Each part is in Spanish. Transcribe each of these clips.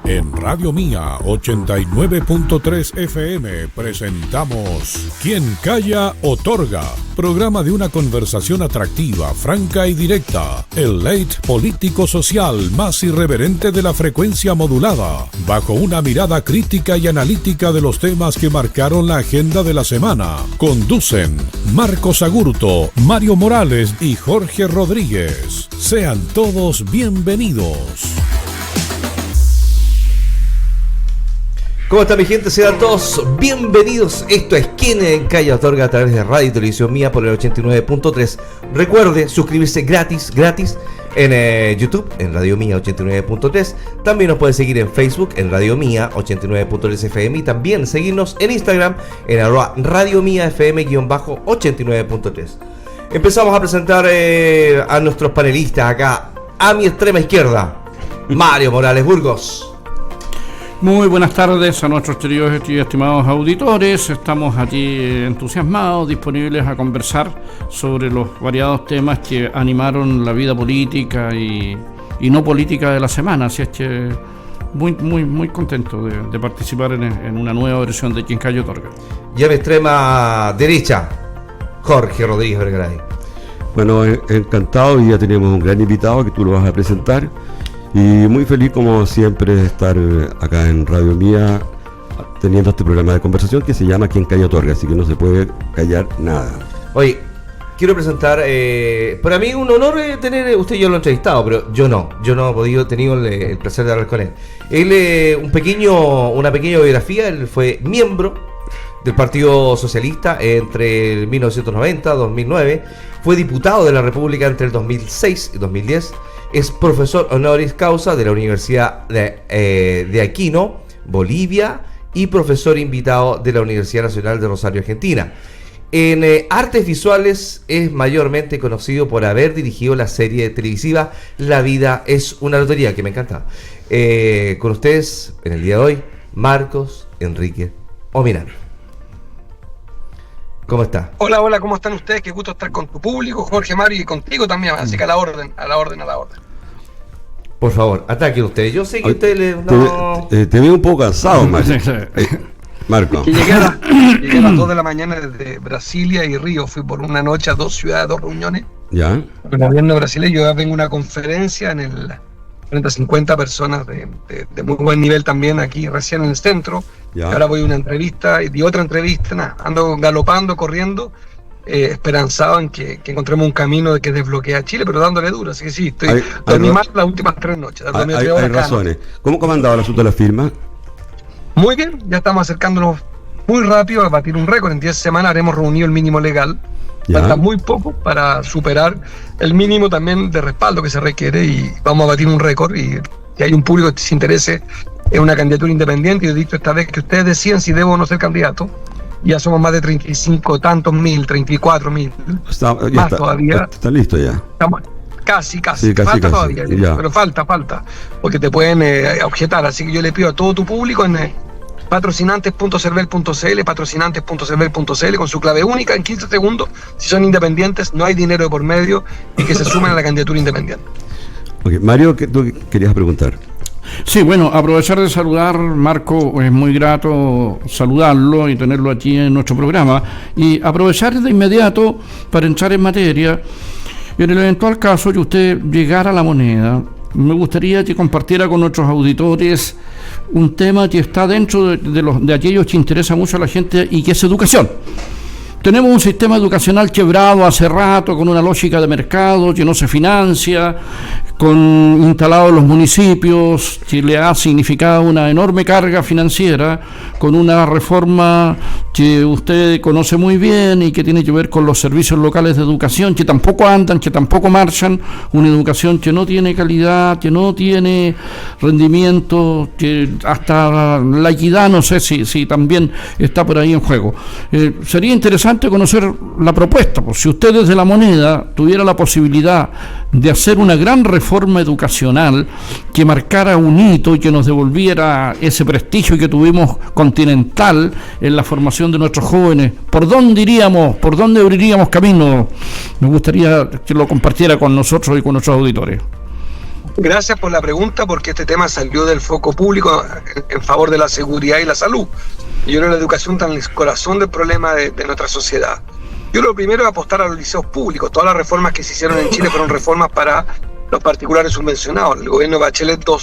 En Radio Mía 89.3 FM presentamos Quien Calla Otorga, programa de una conversación atractiva, franca y directa, el late político-social más irreverente de la frecuencia modulada, bajo una mirada crítica y analítica de los temas que marcaron la agenda de la semana. Conducen Marcos Agurto, Mario Morales y Jorge Rodríguez. Sean todos bienvenidos. ¿Cómo está mi gente? Sean todos bienvenidos. Esto es Quien Calla Otorga a través de Radio y Televisión Mía por el 89.3. Recuerde suscribirse gratis en YouTube, en Radio Mía 89.3. También nos puede seguir en Facebook, en Radio Mía 89.3 FM. Y también seguirnos en Instagram, en Radio Mía FM-89.3. Empezamos a presentar a nuestros panelistas acá. A mi extrema izquierda, Mario Morales Burgos. Muy buenas tardes a nuestros queridos y estimados auditores. Estamos aquí entusiasmados, disponibles a conversar sobre los variados temas que animaron la vida política y no política de la semana. Así es que muy contento de participar en una nueva versión de Quien Calla Otorga. Y a mi extrema derecha, Jorge Rodríguez Vergaray. Bueno, encantado, y ya tenemos un gran invitado que tú lo vas a presentar. Y muy feliz como siempre de estar acá en Radio Mía teniendo este programa de conversación que se llama Quien Calla Otorga, así que no se puede callar nada. Oye, quiero presentar, para mí un honor tener, usted ya lo ha entrevistado, pero yo no he tenido el placer de hablar con él. Él, una pequeña biografía. Él fue miembro del Partido Socialista entre el 1990 y 2009, fue diputado de la República entre el 2006 y 2010, es profesor honoris causa de la Universidad de Aquino, Bolivia, y profesor invitado de la Universidad Nacional de Rosario, Argentina. En artes visuales es mayormente conocido por haber dirigido la serie televisiva La vida es una lotería, que me encanta. Con ustedes, en el día de hoy, Marcos Enrique Omirán. ¿Cómo está? Hola, ¿cómo están ustedes? Qué gusto estar con tu público, Jorge, Mario, y contigo también, así que a la orden. Por favor, ataquen ustedes. Yo sé que ustedes te veo un poco cansado, Marco. Llegué a las 2 de la mañana desde Brasilia y Río. Fui por una noche a 2 ciudades, 2 reuniones. Ya. Con el gobierno brasileño. Yo vengo a una conferencia frente a 50 personas de muy buen nivel también aquí recién en el centro. Ya. Ahora voy a una entrevista y otra entrevista. Ando galopando, corriendo, esperanzado en que encontremos un camino que desbloquea a Chile, pero dándole duro. Así que sí, dormí mal las últimas 3 noches. Hay razones. ¿Cómo ha andado el asunto de la firma? Muy bien, ya estamos acercándonos muy rápido a batir un récord. En 10 semanas haremos reunido el mínimo legal. Falta muy poco para superar el mínimo también de respaldo que se requiere, y vamos a batir un récord. Y si hay un público que se interese en una candidatura independiente, yo he dicho esta vez que ustedes deciden si debo o no ser candidato. Ya somos más de 35 tantos mil, 34 mil. Más todavía. Está listo ya. Estamos casi. Sí, falta todavía, ya. Pero falta, porque te pueden objetar. Así que yo le pido a todo tu público en patrocinantes.cervel.cl con su clave única en 15 segundos. Si son independientes, no hay dinero de por medio, y que se sumen a la candidatura independiente. Okay. Mario, ¿qué tú querías preguntar? Sí, bueno, aprovechar de saludar, Marco, es muy grato saludarlo y tenerlo aquí en nuestro programa, y aprovechar de inmediato para entrar en materia. En el eventual caso que usted llegara a La Moneda, me gustaría que compartiera con nuestros auditores un tema que está dentro de aquellos que interesa mucho a la gente, y que es educación. Tenemos un sistema educacional quebrado hace rato, con una lógica de mercado que no se financia, instalados los municipios, que le ha significado una enorme carga financiera, con una reforma que usted conoce muy bien y que tiene que ver con los servicios locales de educación, que tampoco andan, que tampoco marchan, una educación que no tiene calidad, que no tiene rendimiento, que hasta la equidad no sé si también está por ahí en juego. Sería interesante conocer la propuesta, pues si usted desde La Moneda tuviera la posibilidad de hacer una gran reforma educacional que marcara un hito y que nos devolviera ese prestigio que tuvimos continental en la formación de nuestros jóvenes, ¿por dónde abriríamos camino? Me gustaría que lo compartiera con nosotros y con nuestros auditores. Gracias por la pregunta, porque este tema salió del foco público en favor de la seguridad y la salud. Y yo creo que la educación está en el corazón del problema de nuestra sociedad. Yo lo primero es apostar a los liceos públicos. Todas las reformas que se hicieron en Chile fueron reformas para los particulares subvencionados. El gobierno de Bachelet II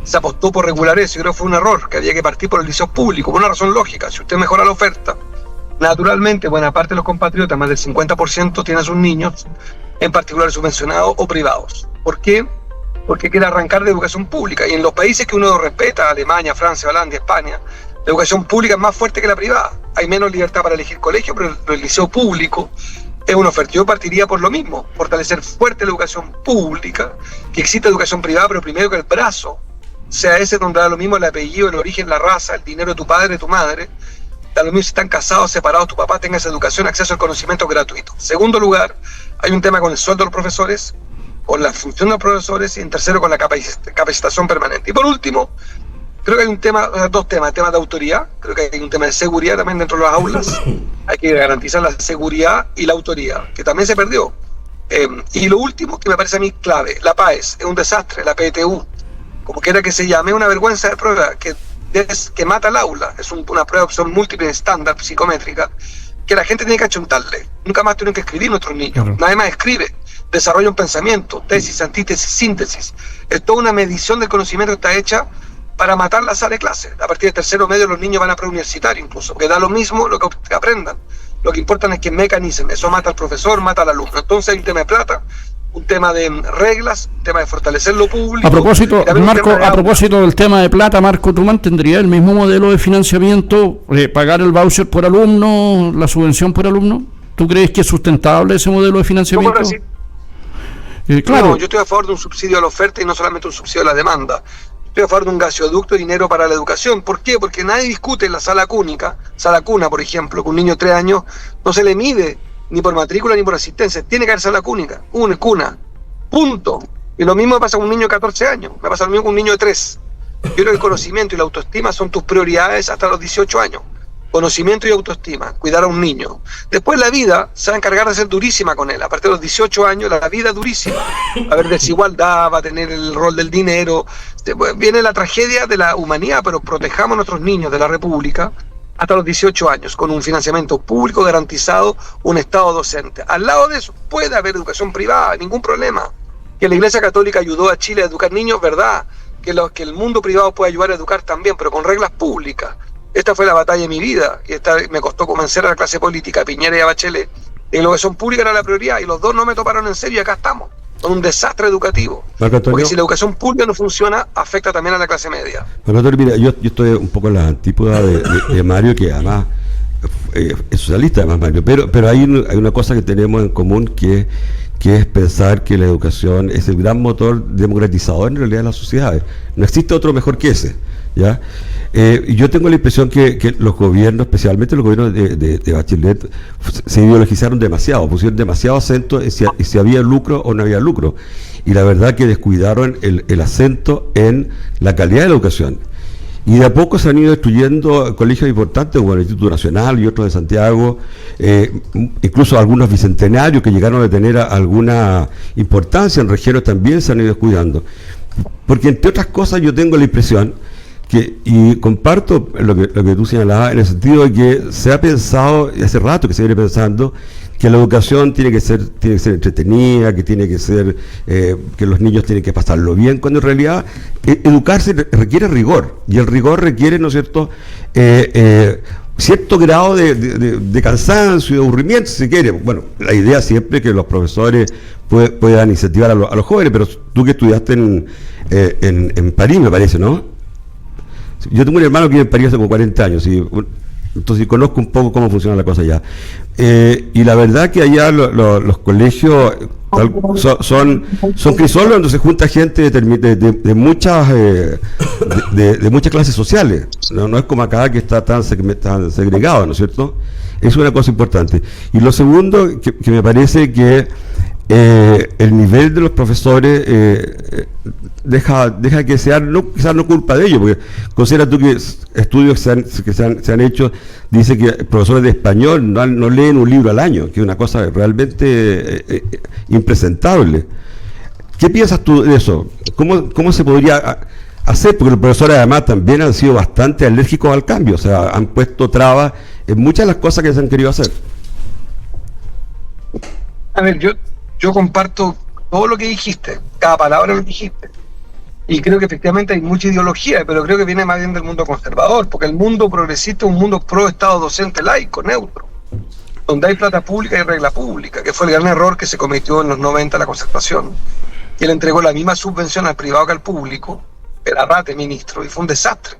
se apostó por regular eso. Yo creo que fue un error, que había que partir por los liceos públicos, por una razón lógica. Si usted mejora la oferta, naturalmente, buena parte de los compatriotas, más del 50%, tienen a sus niños en particulares subvencionados o privados. ¿Por qué? Porque quiere arrancar de educación pública. Y en los países que uno respeta, Alemania, Francia, Holanda, España, la educación pública es más fuerte que la privada. Hay menos libertad para elegir colegio, pero el liceo público es una oferta. Yo partiría por lo mismo, fortalecer fuerte la educación pública, que exista educación privada, pero primero que el brazo sea ese donde da lo mismo el apellido, el origen, la raza, el dinero de tu padre, de tu madre. Da lo mismo si están casados, separados, tu papá tenga esa educación, acceso al conocimiento gratuito. Segundo lugar, hay un tema con el sueldo de los profesores, con la función de los profesores, y en tercero con la capacitación permanente. Y por último, creo que hay un tema, dos temas, el tema de autoridad, creo que hay un tema de seguridad también dentro de las aulas, hay que garantizar la seguridad y la autoridad, que también se perdió. Y lo último, que me parece a mí clave, la PAES, es un desastre, la PTU, como quiera que se llame, una vergüenza de prueba que mata el aula, es una prueba de opción múltiple estándar psicométrica, que la gente tiene que achuntarle, nunca más tienen que escribir nuestros niños, claro. Nadie más escribe. Desarrolla un pensamiento, tesis, antítesis, síntesis. Es toda una medición del conocimiento que está hecha para matar la sala de clase. A partir de tercero medio los niños van a preuniversitario incluso, que da lo mismo lo que aprendan. Lo que importa es que mecanicen, eso mata al profesor, mata al alumno. Entonces hay un tema de plata, un tema de reglas, un tema de fortalecer lo público. A propósito, Marco, a propósito del tema de plata, Marco, ¿tú mantendrías el mismo modelo de financiamiento, pagar el voucher por alumno, la subvención por alumno? ¿Tú crees que es sustentable ese modelo de financiamiento? Claro. No, yo estoy a favor de un subsidio a la oferta y no solamente un subsidio a la demanda. Estoy a favor de un gasoducto y dinero para la educación. ¿Por qué? Porque nadie discute en la sala cuna, por ejemplo, que un niño de 3 años no se le mide ni por matrícula ni por asistencia. Tiene que haber sala cuna. Punto. Y lo mismo me pasa con un niño de 14 años. Me pasa lo mismo con un niño de 3. Yo creo que el conocimiento y la autoestima son tus prioridades hasta los 18 años. Conocimiento y autoestima, cuidar a un niño. Después la vida se va a encargar de ser durísima con él. A partir de los 18 años la vida es durísima. Va a haber desigualdad, va a tener el rol del dinero. Después viene la tragedia de la humanidad, pero protejamos a nuestros niños de la República hasta los 18 años, con un financiamiento público garantizado, un Estado docente. Al lado de eso puede haber educación privada, ningún problema. Que la Iglesia Católica ayudó a Chile a educar niños, verdad. Que el mundo privado puede ayudar a educar también, pero con reglas públicas. Esta fue la batalla de mi vida, y me costó convencer a la clase política, a Piñera y a Bachelet, de que la educación pública era la prioridad, y los dos no me toparon en serio, y acá estamos, con un desastre educativo. Porque si la educación pública no funciona, afecta también a la clase media. Marco Antonio, mira, yo estoy un poco en la antípoda de Mario, que además es socialista, además Mario, pero hay una cosa que tenemos en común, que es pensar que la educación es el gran motor democratizador en realidad de las sociedades. No existe otro mejor que ese, ¿ya? Yo tengo la impresión que los gobiernos, especialmente los gobiernos de Bachelet, se ideologizaron demasiado, pusieron demasiado acento en si había lucro o no había lucro, y la verdad que descuidaron el acento en la calidad de la educación. Y de a poco se han ido destruyendo colegios importantes, como el Instituto Nacional y otros de Santiago, incluso algunos bicentenarios que llegaron a tener alguna importancia en regiones también se han ido descuidando. Porque entre otras cosas yo tengo la impresión y comparto lo que tú señalabas, en el sentido de que se ha pensado, y hace rato que se viene pensando, que la educación tiene que ser entretenida, que tiene que ser, que los niños tienen que pasarlo bien, cuando en realidad educarse requiere rigor, y el rigor requiere, ¿no es cierto?, cierto grado de cansancio y de aburrimiento, si se quiere. Bueno, la idea siempre es que los profesores puedan incentivar a los jóvenes, pero tú que estudiaste en París, me parece, ¿no? Yo tengo un hermano que vive en París hace como 40 años, entonces conozco un poco cómo funciona la cosa allá. Y la verdad que allá los colegios son crisolos donde se junta gente de muchas clases sociales. No es como acá que está tan segregado, ¿no es cierto? Es una cosa importante. Y lo segundo, que me parece que el nivel de los profesores deja que sea quizás no culpa de ellos, porque considera tú que estudios que se han hecho, dice que profesores de español no leen un libro al año, que es una cosa realmente impresentable. ¿Qué piensas tú de eso? ¿Cómo se podría hacer? Porque los profesores además también han sido bastante alérgicos al cambio, o sea, han puesto trabas en muchas de las cosas que se han querido hacer. A ver, yo comparto todo lo que dijiste, cada palabra que dijiste. Y creo que efectivamente hay mucha ideología, pero creo que viene más bien del mundo conservador, porque el mundo progresista es un mundo pro Estado docente laico, neutro, donde hay plata pública y regla pública, que fue el gran error que se cometió en los 90 la concertación. Y él entregó la misma subvención al privado que al público, era rate ministro, y fue un desastre.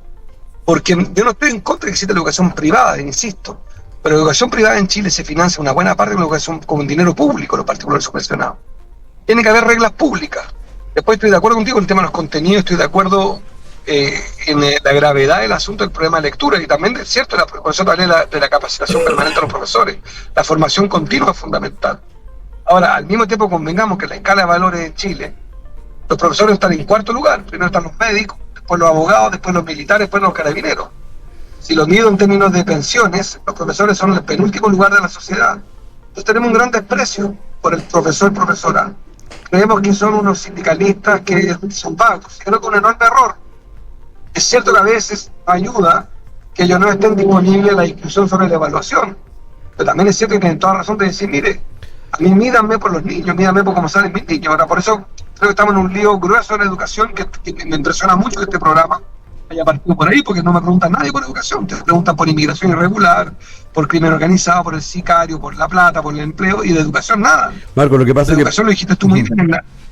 Porque yo no estoy en contra de que exista la educación privada, insisto, pero la educación privada en Chile se financia una buena parte de la educación con dinero público, los particulares subvencionados. Tiene que haber reglas públicas. Después estoy de acuerdo contigo en el tema de los contenidos, estoy de acuerdo en la gravedad del asunto del problema de lectura, y también es cierto, por eso hablé de la capacitación permanente de los profesores. La formación continua es fundamental. Ahora, al mismo tiempo convengamos que en la escala de valores en Chile, los profesores están en cuarto lugar. Primero están los médicos, después los abogados, después los militares, después los carabineros. Si lo mido en términos de pensiones, los profesores son el penúltimo lugar de la sociedad. Entonces tenemos un gran desprecio por el profesora. Creemos que son unos sindicalistas que son vagos. Creo que es un enorme error. Es cierto que a veces ayuda que ellos no estén disponibles a la discusión sobre la evaluación, pero también es cierto que tienen toda razón de decir, mire, a mí mídanme por los niños, mídanme por cómo salen mis niños. Ahora, por eso creo que estamos en un lío grueso en la educación, que me impresiona mucho que este programa haya partido por ahí, porque no me pregunta nadie por educación, te preguntan por inmigración irregular, por crimen organizado, por el sicario, por la plata, por el empleo, y de educación nada. Marco, lo que pasa es que... educación lo dijiste tú muy bien.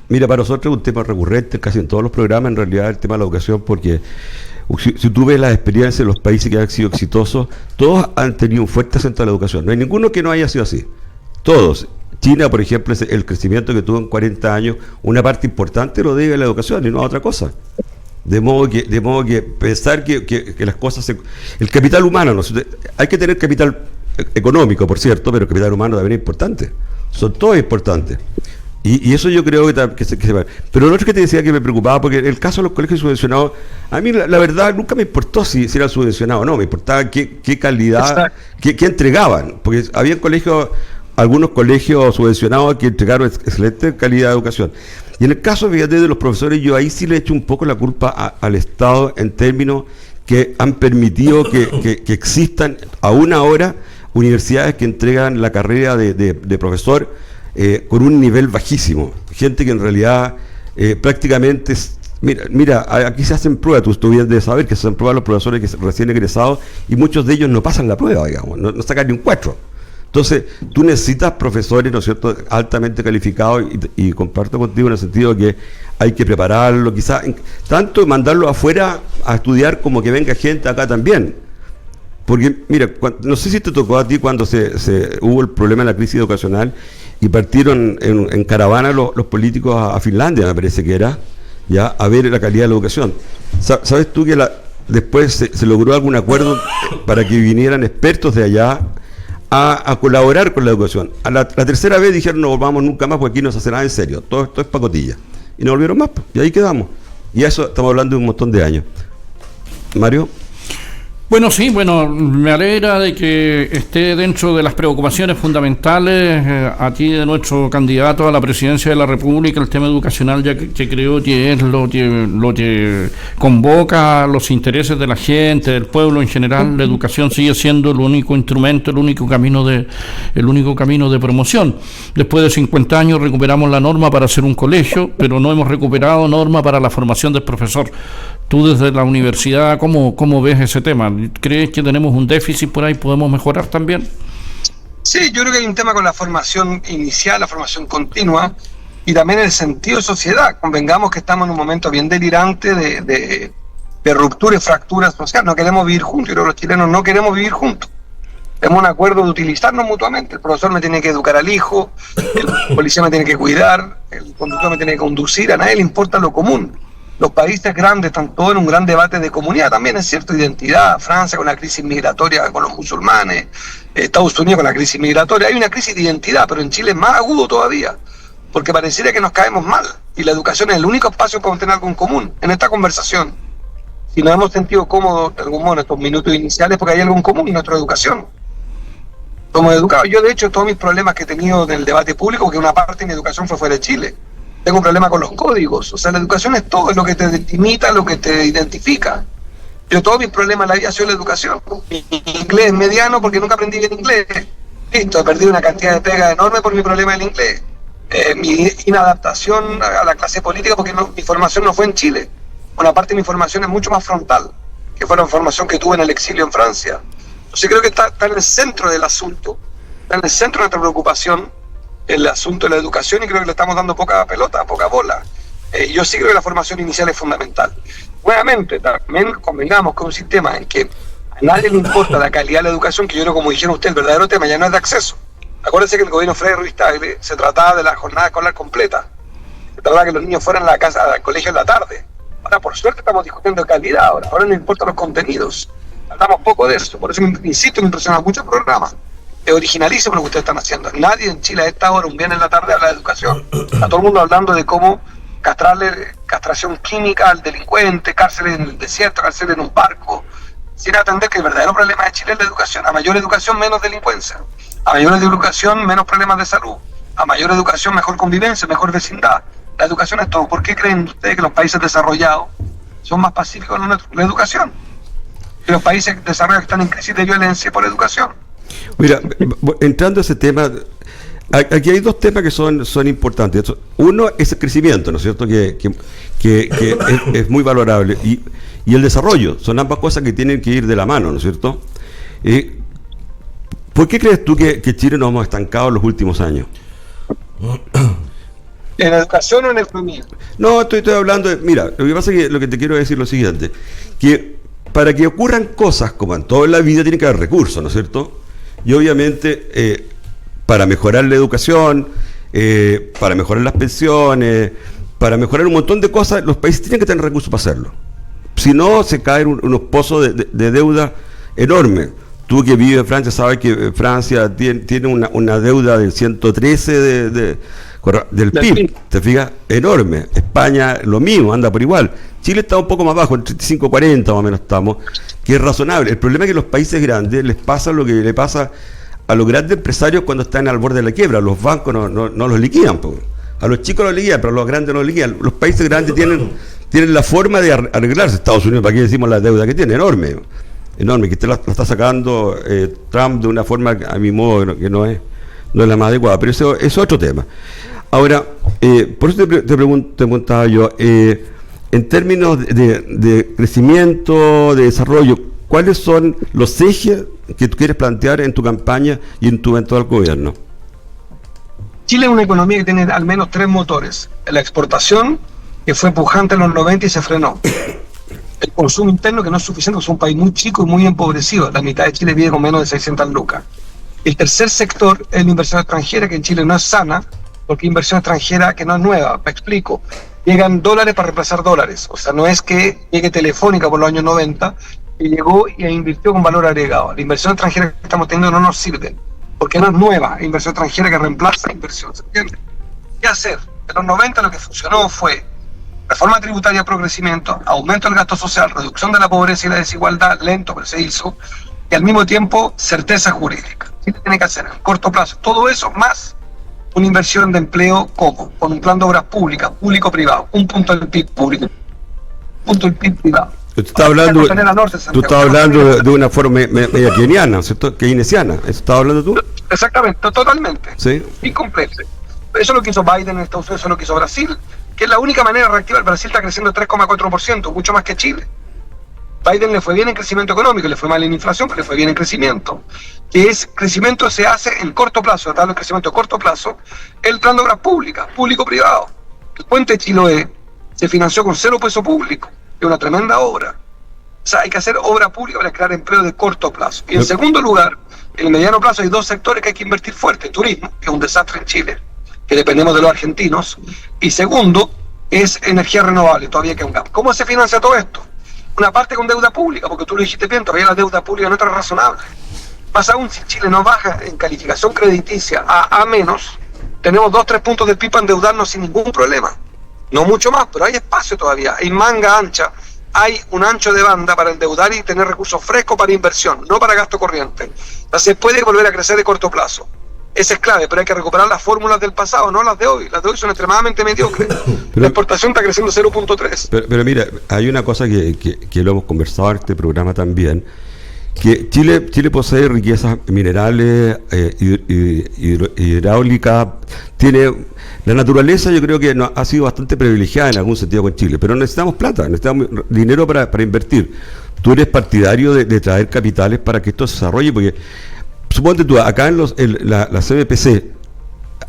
Mira, para nosotros es un tema recurrente casi en todos los programas, en realidad, el tema de la educación, porque si tú ves las experiencias de los países que han sido exitosos, todos han tenido un fuerte acento a la educación. No hay ninguno que no haya sido así. Todos. China, por ejemplo, el crecimiento que tuvo en 40 años, una parte importante lo debe a la educación y no a otra cosa. De modo que pensar que las cosas el capital humano, ¿no? Hay que tener capital económico, por cierto, pero el capital humano también es importante. Son todos importantes. Y eso yo creo que se va. Pero lo otro que te decía que me preocupaba, porque el caso de los colegios subvencionados, a mí la verdad nunca me importó si eran subvencionados o no, me importaba qué calidad, qué entregaban, porque había algunos colegios subvencionados que entregaron excelente calidad de educación. Y en el caso, fíjate, de los profesores, yo ahí sí le echo un poco la culpa al Estado en términos que han permitido que existan aún ahora universidades que entregan la carrera de profesor con un nivel bajísimo. Gente que en realidad prácticamente... Mira, aquí se hacen pruebas, tú bien debes saber que se hacen pruebas los profesores que recién egresados y muchos de ellos no pasan la prueba, digamos, no sacan ni un 4. Entonces, tú necesitas profesores, ¿no es cierto?, altamente calificados y comparto contigo en el sentido de que hay que prepararlo, quizás, tanto mandarlo afuera a estudiar como que venga gente acá también. Porque, mira, no sé si te tocó a ti cuando hubo el problema de la crisis educacional y partieron en caravana los políticos a Finlandia, me parece que era, ya a ver la calidad de la educación. ¿Sabes tú que después se logró algún acuerdo para que vinieran expertos de allá a colaborar con la educación? A la tercera vez dijeron no volvamos nunca más porque aquí no se hace nada en serio, todo esto es pacotilla, y no volvieron más, y ahí quedamos, y eso estamos hablando de un montón de años. Mario. Bueno, sí, me alegra de que esté dentro de las preocupaciones fundamentales aquí de nuestro candidato a la presidencia de la República, el tema educacional, ya que creo que es lo que convoca los intereses de la gente, del pueblo en general. La educación sigue siendo el único instrumento, el único camino de promoción. Después de 50 años recuperamos la norma para hacer un colegio, pero no hemos recuperado norma para la formación del profesor. Tú desde la universidad, ¿cómo ves ese tema? ¿Crees que tenemos un déficit por ahí? ¿Podemos mejorar también? Sí, yo creo que hay un tema con la formación inicial, la formación continua, y también el sentido de sociedad. Convengamos que estamos en un momento bien delirante de ruptura y fractura social. No queremos vivir juntos, y los chilenos no queremos vivir juntos. Tenemos un acuerdo de utilizarnos mutuamente. El profesor me tiene que educar al hijo, el policía me tiene que cuidar, el conductor me tiene que conducir, a nadie le importa lo común. Los países grandes están todos en un gran debate de comunidad, también es cierto, identidad. Francia con la crisis migratoria con los musulmanes, Estados Unidos con la crisis migratoria. Hay una crisis de identidad, pero en Chile es más agudo todavía, porque pareciera que nos caemos mal, y la educación es el único espacio para tener algo en común en esta conversación. Si nos hemos sentido cómodos de algún modo en estos minutos iniciales, porque hay algo en común en nuestra educación. Somos educados. Yo, de hecho, todos mis problemas que he tenido en el debate público, que una parte de mi educación fue fuera de Chile. Tengo un problema con los códigos. O sea, la educación es todo, es lo que te imita, lo que te identifica. Yo todo mi problema en la vida ha sido la educación. Mi inglés es mediano porque nunca aprendí bien inglés. Listo, he perdido una cantidad de pega enorme por mi problema del inglés. Mi inadaptación a la clase política porque mi formación no fue en Chile. Una parte de mi formación es mucho más frontal, que fue la formación que tuve en el exilio en Francia. Entonces creo que está en el centro del asunto, está en el centro de nuestra preocupación, el asunto de la educación, y creo que le estamos dando poca pelota, poca bola. Yo sí creo que la formación inicial es fundamental. Nuevamente, también convengamos con un sistema en que a nadie le importa la calidad de la educación, que yo creo, como dijeron ustedes, el verdadero tema ya no es de acceso. Acuérdense que el gobierno Frei Ruiz Tagle se trataba de la jornada escolar completa, se trataba de que los niños fueran a la casa, al colegio en la tarde. Ahora, por suerte, estamos discutiendo de calidad, ahora no importan los contenidos, hablamos poco de eso. Por eso, insisto, me impresiona mucho el programa. Es originalísimo lo que ustedes están haciendo. Nadie en Chile a esta hora, un viernes en la tarde, habla de educación. Está todo el mundo hablando de cómo castración química al delincuente, cárceles en el desierto, cárceles en un barco, sin atender que el verdadero problema de Chile es la educación. A mayor educación, menos delincuencia. A mayor educación, menos problemas de salud. A mayor educación, mejor convivencia, mejor vecindad. La educación es todo. ¿Por qué creen ustedes que los países desarrollados son más pacíficos en la educación? Que los países desarrollados están en crisis de violencia por educación. Mira, entrando a ese tema, aquí hay dos temas que son importantes. Uno es el crecimiento, ¿no es cierto? Que es muy valorable. Y el desarrollo, son ambas cosas que tienen que ir de la mano, ¿no es cierto? ¿Por qué crees tú que Chile nos hemos estancado en los últimos años? ¿En educación o en economía? No, estoy hablando de... Mira, lo que pasa es que lo que te quiero decir es lo siguiente, que para que ocurran cosas como en toda la vida tiene que haber recursos, ¿no es cierto? Y obviamente para mejorar la educación, para mejorar las pensiones, para mejorar un montón de cosas, los países tienen que tener recursos para hacerlo. Si no, se caen unos pozos de deuda enormes. Tú que vives en Francia sabes que Francia tiene una deuda del 113 del PIB, ¿te fijas? Enorme. España lo mismo, anda por igual. Chile está un poco más bajo, en 35-40 más o menos estamos, que es razonable. El problema es que a los países grandes les pasa lo que le pasa a los grandes empresarios cuando están al borde de la quiebra. Los bancos no los liquidan, a los chicos los liquidan, pero a los grandes no los liquidan. Los países grandes tienen la forma de arreglarse. Estados Unidos, ¿para qué decimos la deuda que tiene? Enorme, que usted la está sacando Trump de una forma, a mi modo, que no es la más adecuada, pero eso es otro tema. Ahora, por eso te preguntaba yo, en términos de crecimiento, de desarrollo, ¿cuáles son los ejes que tú quieres plantear en tu campaña y en tu eventual gobierno? Chile es una economía que tiene al menos tres motores. La exportación, que fue pujante en los 90 y se frenó. El consumo interno, que no es suficiente, porque es un país muy chico y muy empobrecido. La mitad de Chile vive con menos de 600 lucas. El tercer sector es la inversión extranjera, que en Chile no es sana, porque inversión extranjera que no es nueva. Me explico. Llegan dólares para reemplazar dólares. O sea, no es que llegue Telefónica por los años 90 y llegó e invirtió con valor agregado. La inversión extranjera que estamos teniendo no nos sirve, porque no es nueva. Inversión extranjera que reemplaza inversión. ¿Se entiende? ¿Qué hacer? En los 90 lo que funcionó fue reforma tributaria pro crecimiento, aumento del gasto social, reducción de la pobreza y la desigualdad, lento pero se hizo, y al mismo tiempo certeza jurídica. ¿Qué tiene que hacer? En corto plazo. Todo eso más una inversión de empleo, ¿cómo? Con un plan de obras públicas, público-privado, un punto del PIB público, un punto del PIB privado. Tú estás hablando de una forma media keynesiana, ¿cierto? Keynesiana, ¿eso estás hablando tú? Exactamente, totalmente. Sí. Incompleto. Eso es lo que hizo Biden en Estados Unidos, eso es lo que hizo Brasil, que es la única manera de reactivar. Brasil está creciendo 3,4%, mucho más que Chile. Biden le fue bien en crecimiento económico, le fue mal en inflación, pero le fue bien en crecimiento. Que es, crecimiento se hace en corto plazo, tratando de crecimiento a corto plazo, el plan de obras públicas, público-privado. El puente de Chiloé se financió con 0 peso público, es una tremenda obra. O sea, hay que hacer obra pública para crear empleo de corto plazo. Y en segundo lugar, en el mediano plazo hay dos sectores que hay que invertir fuerte. Turismo, que es un desastre en Chile, que dependemos de los argentinos. Y segundo, es energía renovable, todavía queda un gap. ¿Cómo se financia todo esto? Una parte con deuda pública, porque tú lo dijiste bien, todavía la deuda pública no es razonable. Más aún, si Chile no baja en calificación crediticia a menos, tenemos 2-3 puntos del PIB para endeudarnos sin ningún problema. No mucho más, pero hay espacio todavía, hay manga ancha, hay un ancho de banda para endeudar y tener recursos frescos para inversión, no para gasto corriente. Entonces puede volver a crecer de corto plazo. Esa es clave, pero hay que recuperar las fórmulas del pasado, no las de hoy. Las de hoy son extremadamente mediocres. La exportación está creciendo 0.3. Pero mira, hay una cosa que lo hemos conversado en este programa también, que Chile posee riquezas minerales, hidráulicas, tiene la naturaleza. Yo creo que ha sido bastante privilegiada en algún sentido con Chile, pero necesitamos plata, necesitamos dinero para invertir. Tú eres partidario de traer capitales para que esto se desarrolle, porque suponte tú, acá en la CBPC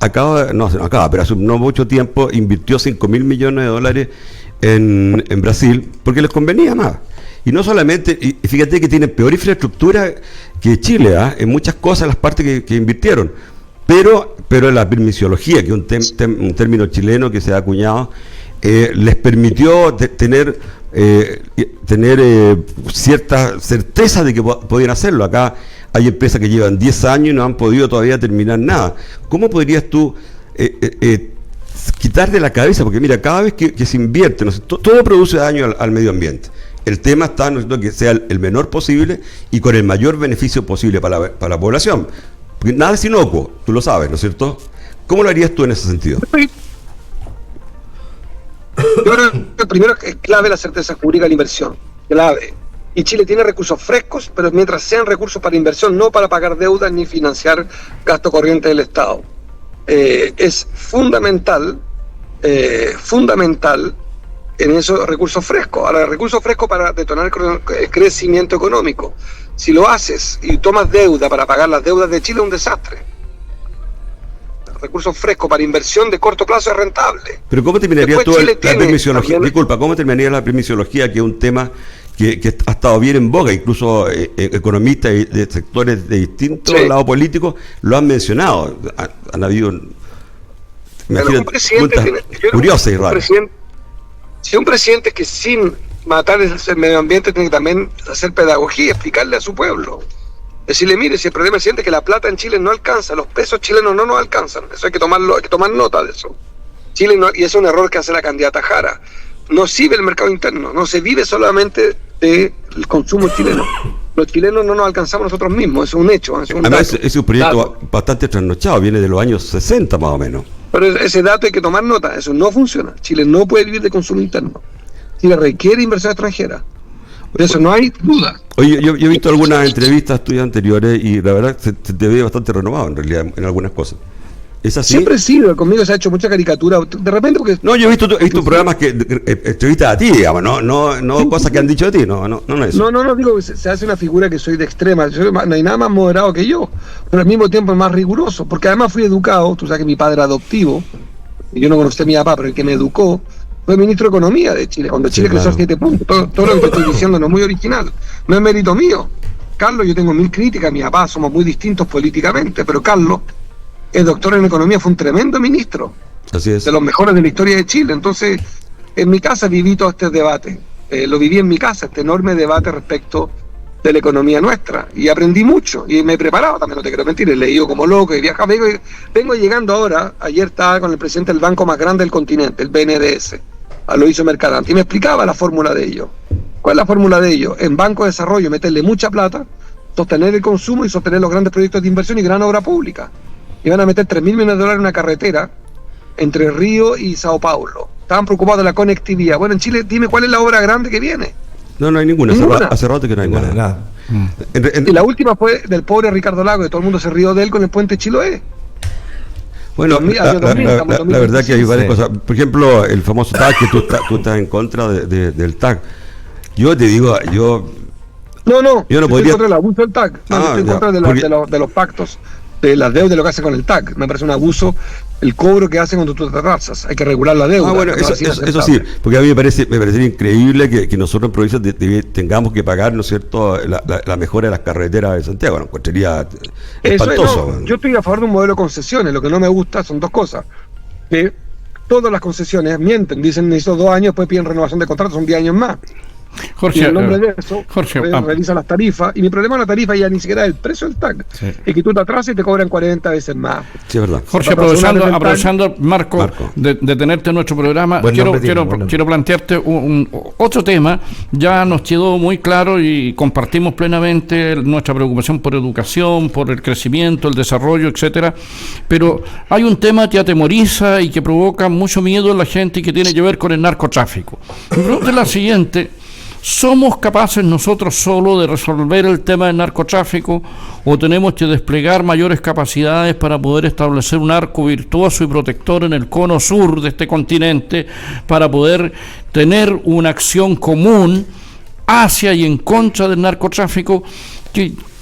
pero hace no mucho tiempo invirtió $5.000 millones en Brasil porque les convenía más. Y no solamente, y fíjate que tienen peor infraestructura que Chile, en muchas cosas, las partes que invirtieron. Pero la permisiología, que es un término chileno que se ha acuñado, les permitió tener cierta certeza de que podían hacerlo. Acá hay empresas que llevan 10 años y no han podido todavía terminar nada. ¿Cómo podrías tú quitar de la cabeza? Porque mira, cada vez que se invierte, ¿no? Todo produce daño al medio ambiente. El tema está en que sea el menor posible y con el mayor beneficio posible para la población. Porque nada es inocuo, tú lo sabes, ¿no es cierto? ¿Cómo lo harías tú en ese sentido? Yo creo que primero es clave la certeza jurídica de la inversión. Clave. Y Chile tiene recursos frescos, pero mientras sean recursos para inversión, no para pagar deudas ni financiar gasto corriente del Estado. Es fundamental en esos recursos frescos. Ahora, recursos frescos para detonar el crecimiento económico. Si lo haces y tomas deuda para pagar las deudas de Chile, es un desastre. Recursos frescos para inversión de corto plazo es rentable. Pero ¿cómo terminaría tú la permisiología? Disculpa, ¿cómo terminaría la permisiología, que es un tema que ha estado bien en boga? Incluso economistas de sectores de distintos lados políticos lo han mencionado. Han habido curiosas y raras. Si un presidente que sin matar el medio ambiente tiene que también hacer pedagogía, explicarle a su pueblo, decirle, mire, si el problema es que la plata en Chile no alcanza, los pesos chilenos no nos alcanzan, eso hay que tomar nota de eso. Chile no, y es un error que hace la candidata Jara, no sirve el mercado interno, no se vive solamente del consumo chileno. Los chilenos no nos alcanzamos nosotros mismos, es un hecho. Además, es un proyecto bastante trasnochado, viene de los años 60 más o menos. Pero ese dato hay que tomar nota, eso no funciona. Chile no puede vivir de consumo interno. Chile requiere inversión extranjera. De eso no hay duda. Oye, yo he visto algunas entrevistas tuyas anteriores y la verdad se te ve bastante renovado en realidad en algunas cosas. ¿Es así? Siempre he sido, conmigo se ha hecho mucha caricatura. De repente porque... No, yo he visto programas que entrevistas a ti, digamos, no cosas que han dicho de ti, no es eso. No, digo que se hace una figura que soy de extrema. No hay nada más moderado que yo, pero al mismo tiempo es más riguroso, porque además fui educado. Tú sabes que mi padre era adoptivo, y yo no conocí a mi papá, pero el que me educó fue ministro de Economía de Chile, cuando Chile creció a 7 puntos. Todo lo que te estoy diciendo no es muy original, no es mérito mío. Carlos, yo tengo 1000 críticas, mi papá, somos muy distintos políticamente, pero Carlos es doctor en Economía, fue un tremendo ministro. Así es. De los mejores de la historia de Chile. Entonces, en mi casa viví todo este debate. Lo viví en mi casa, este enorme debate respecto de la economía nuestra. Y aprendí mucho. Y me he preparado también, no te quiero mentir. He leído como loco, he viajado. Vengo llegando ahora. Ayer estaba con el presidente del banco más grande del continente, el BNDES, Aloysio Mercadante. Y me explicaba la fórmula de ello. ¿Cuál es la fórmula de ello? En banco de desarrollo, meterle mucha plata, sostener el consumo y sostener los grandes proyectos de inversión y gran obra pública. Y van a meter $3.000 millones en una carretera entre Río y Sao Paulo. Estaban preocupados de la conectividad. Bueno, en Chile, dime cuál es la obra grande que viene. No hay ninguna. Hace rato que no hay nada. Y la última fue del pobre Ricardo Lago, que todo el mundo se rió de él con el puente Chiloé. Bueno, la verdad que hay varias cosas. Por ejemplo, el famoso TAG, que tú estás en contra del TAG. Yo te digo, yo no podría... Estoy contra el abuso del TAG. Estoy en contra de los pactos, de las deudas, de lo que hace con el TAC. Me parece un abuso el cobro que hacen cuando tú te atrasas. Hay que regular la deuda. Bueno, eso sí, porque a mí me parecería increíble que nosotros en provincia tengamos que pagar, ¿no es cierto?, la mejora de las carreteras de Santiago. No, encontraría espantoso. Yo estoy a favor de un modelo de concesiones. Lo que no me gusta son dos cosas. Que todas las concesiones mienten, dicen necesito 2 años, después piden renovación de contrato, son 10 años más. Jorge, y en nombre de eso, revisa las tarifas. Y mi problema con la tarifa ya ni siquiera es el precio del TAC. Sí. Es que tú te atrasas y te cobran 40 veces más. Sí, es verdad. Jorge, aprovechando Marco. De tenerte en nuestro programa, quiero plantearte otro tema. Ya nos quedó muy claro y compartimos plenamente nuestra preocupación por educación, por el crecimiento, el desarrollo, etcétera. Pero hay un tema que atemoriza y que provoca mucho miedo en la gente y que tiene que ver con el narcotráfico. Mi pregunta es la siguiente: ¿somos capaces nosotros solo de resolver el tema del narcotráfico o tenemos que desplegar mayores capacidades para poder establecer un arco virtuoso y protector en el cono sur de este continente para poder tener una acción común hacia y en contra del narcotráfico?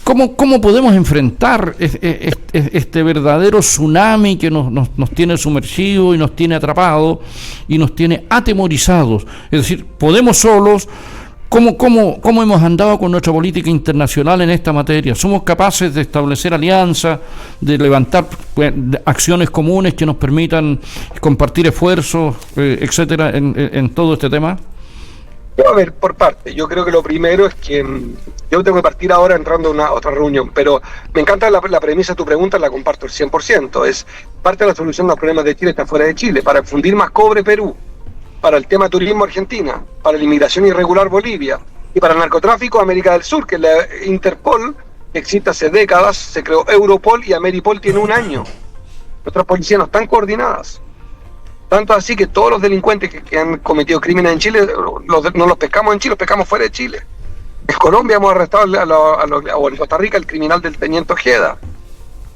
¿Cómo podemos enfrentar este verdadero tsunami que nos tiene sumergidos y nos tiene atrapados y nos tiene atemorizados? Es decir, ¿podemos solos? ¿Cómo hemos andado con nuestra política internacional en esta materia? ¿Somos capaces de establecer alianzas, de levantar acciones comunes que nos permitan compartir esfuerzos, etcétera, en todo este tema? A ver, por parte. Yo creo que lo primero es que yo tengo que partir ahora entrando a una otra reunión, pero me encanta la premisa de tu pregunta, la comparto el 100%. Es parte de la solución de los problemas de Chile está fuera de Chile, para fundir más cobre Perú, para el tema turismo Argentina, para la inmigración irregular Bolivia y para el narcotráfico América del Sur, que la Interpol, que existe hace décadas, se creó Europol y Ameripol tiene 1 año. Nuestras policías no están coordinadas. Tanto así que todos los delincuentes que han cometido crímenes en Chile, no los pescamos en Chile, los pescamos fuera de Chile. En Colombia hemos arrestado o en Costa Rica el criminal del teniente Ojeda.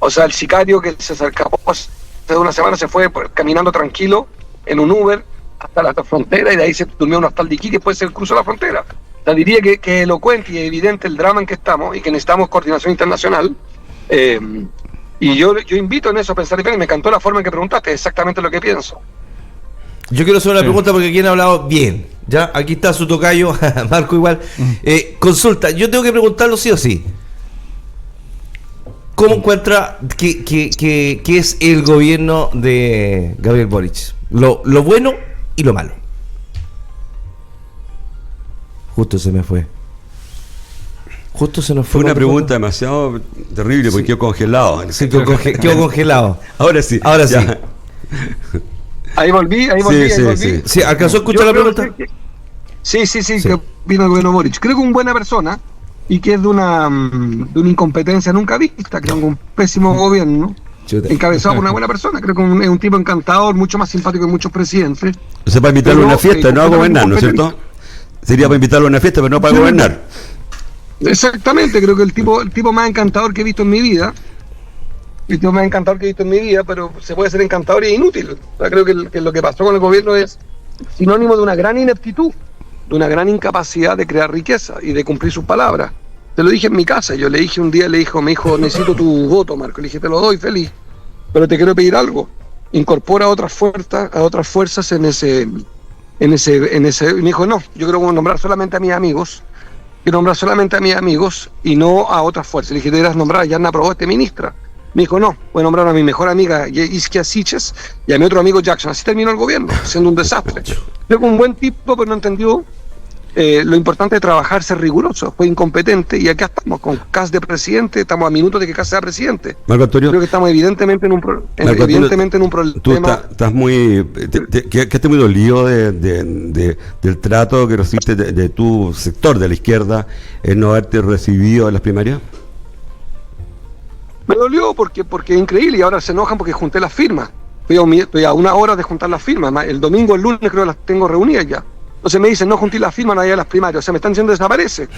O sea, el sicario que se escapó hace 1 semana se fue caminando tranquilo en un Uber hasta la frontera y de ahí se durmió un hostal de Iquique y después se cruzó la frontera. O sea, diría que es elocuente y evidente el drama en que estamos y que necesitamos coordinación internacional. Y yo invito en eso a pensar, y me encantó la forma en que preguntaste, es exactamente lo que pienso. Yo quiero hacer una pregunta porque quien ha hablado bien. Ya, aquí está su tocayo, Marco igual. Consulta, yo tengo que preguntarlo sí o sí. ¿Cómo encuentra que es el gobierno de Gabriel Boric? Lo bueno y lo malo. Justo se me fue. Justo se nos fue. Fue una pregunta demasiado terrible porque quedó congelado. Sí, quedó congelado. Ahora sí. Ahí volví. Sí, ¿alcanzó a escuchar la pregunta? Sí, que vino el gobierno Boric. Creo que es una buena persona y que es de una incompetencia nunca vista. Creo que un pésimo gobierno encabezado por una buena persona. Creo que es un tipo encantador, mucho más simpático que muchos presidentes. O sea, para invitarlo a una fiesta, no a gobernar, ¿no es cierto? Sería para invitarlo a una fiesta, pero no para gobernar. Exactamente, creo que el tipo más encantador que he visto en mi vida. Pero se puede ser encantador e inútil. O sea, creo que lo que pasó con el gobierno es sinónimo de una gran ineptitud, de una gran incapacidad de crear riqueza y de cumplir sus palabras. Te lo dije en mi casa, yo le dije un día, me dijo, necesito tu voto, Marco. Le dije, te lo doy, feliz, pero te quiero pedir algo. Incorpora a otras fuerzas en ese. Y me dijo, no, yo quiero nombrar solamente a mis amigos. Y no a otras fuerzas. Le dije, deberás nombrar a Yarna Proboste, ministra. Me dijo, no, voy a nombrar a mi mejor amiga Isquia Siches y a mi otro amigo Jackson. Así terminó el gobierno, siendo un desastre. Creo que un buen tipo, pero no entendió lo importante de trabajar, ser riguroso. Fue incompetente y acá estamos con Kast de presidente, estamos a minutos de que Kast sea presidente. Marco Antonio, creo que estamos evidentemente en un problema. Tú estás muy dolido del trato que recibiste de tu sector de la izquierda en no haberte recibido en las primarias. Me dolió porque es increíble y ahora se enojan porque junté las firmas. Estoy a 1 hora de juntar las firmas. El domingo, el lunes creo que las tengo reunidas ya. Entonces me dicen, no junté las firmas, no hay las primarias. O sea, me están diciendo desaparece.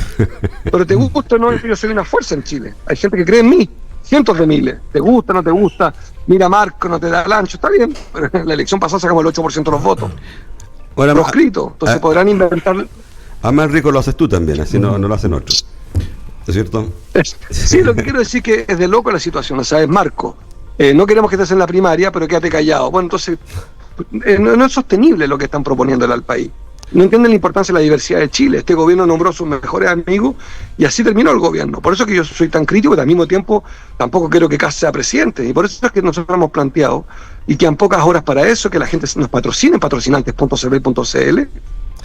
Pero te gusta o no, yo soy una fuerza en Chile. Hay gente que cree en mí, cientos de miles. Te gusta, no te gusta. Mira, Marco, no te da el ancho. Está bien, pero en la elección pasada sacamos el 8% de los votos. Proscrito. Entonces podrán inventar. A más rico lo haces tú también, así no lo hacen otros. ¿Es cierto? Sí, lo que quiero decir que es de loco la situación, o sea, es Marco. No queremos que estés en la primaria, pero quédate callado. Bueno, entonces, no es sostenible lo que están proponiéndole al país. No entienden la importancia de la diversidad de Chile. Este gobierno nombró a sus mejores amigos y así terminó el gobierno. Por eso es que yo soy tan crítico, pero al mismo tiempo tampoco quiero que Kast sea presidente. Y por eso es que nosotros hemos planteado y quedan pocas horas para eso, que la gente nos patrocine en patrocinantes.cv.cl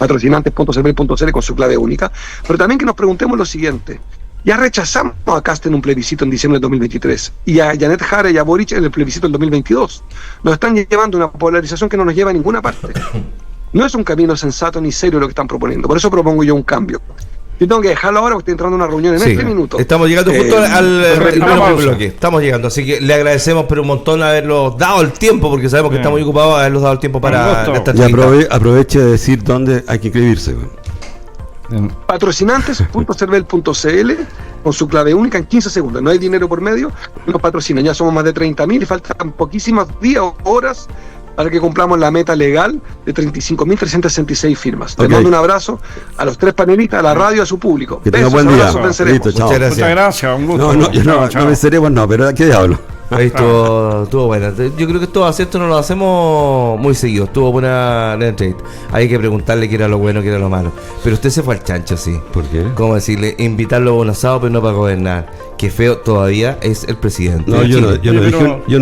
patrocinantes.cervel.cl con su clave única, pero también que nos preguntemos lo siguiente. Ya rechazamos a Cast en un plebiscito en diciembre de 2023 y a Janet Jara y a Boric en el plebiscito del 2022. Nos están llevando a una polarización que no nos lleva a ninguna parte. No es un camino sensato ni serio lo que están proponiendo. Por eso propongo yo un cambio. Yo tengo que dejarlo ahora porque estoy entrando a una reunión en este minuto. Estamos llegando justo al bloque. Estamos llegando, así que le agradecemos pero un montón haberlos dado el tiempo, porque sabemos que está muy ocupado, haberlos dado el tiempo para esta entrevista. Y aproveche de decir dónde hay que inscribirse. Patrocinantes.cervel.cl con su clave única en 15 segundos. No hay dinero por medio, nos patrocinan. Ya somos más de 30.000 y faltan poquísimos días o horas para que cumplamos la meta legal de 35.366 firmas. Les mando un abrazo a los 3 panelistas, a la radio, a su público. Que tenga buen día. Listo, chao. Muchas gracias, un gusto. No venceremos, pero ¿qué diablo? Ahí estuvo buena. Yo creo que esto acierto no lo hacemos muy seguido. Estuvo buena la entrevista. Hay que preguntarle qué era lo bueno, qué era lo malo. Pero usted se fue al chancho, sí. ¿Por qué? ¿Cómo decirle? Invitarlo a un asado, pero no para gobernar. Qué feo todavía es el presidente. No, yo no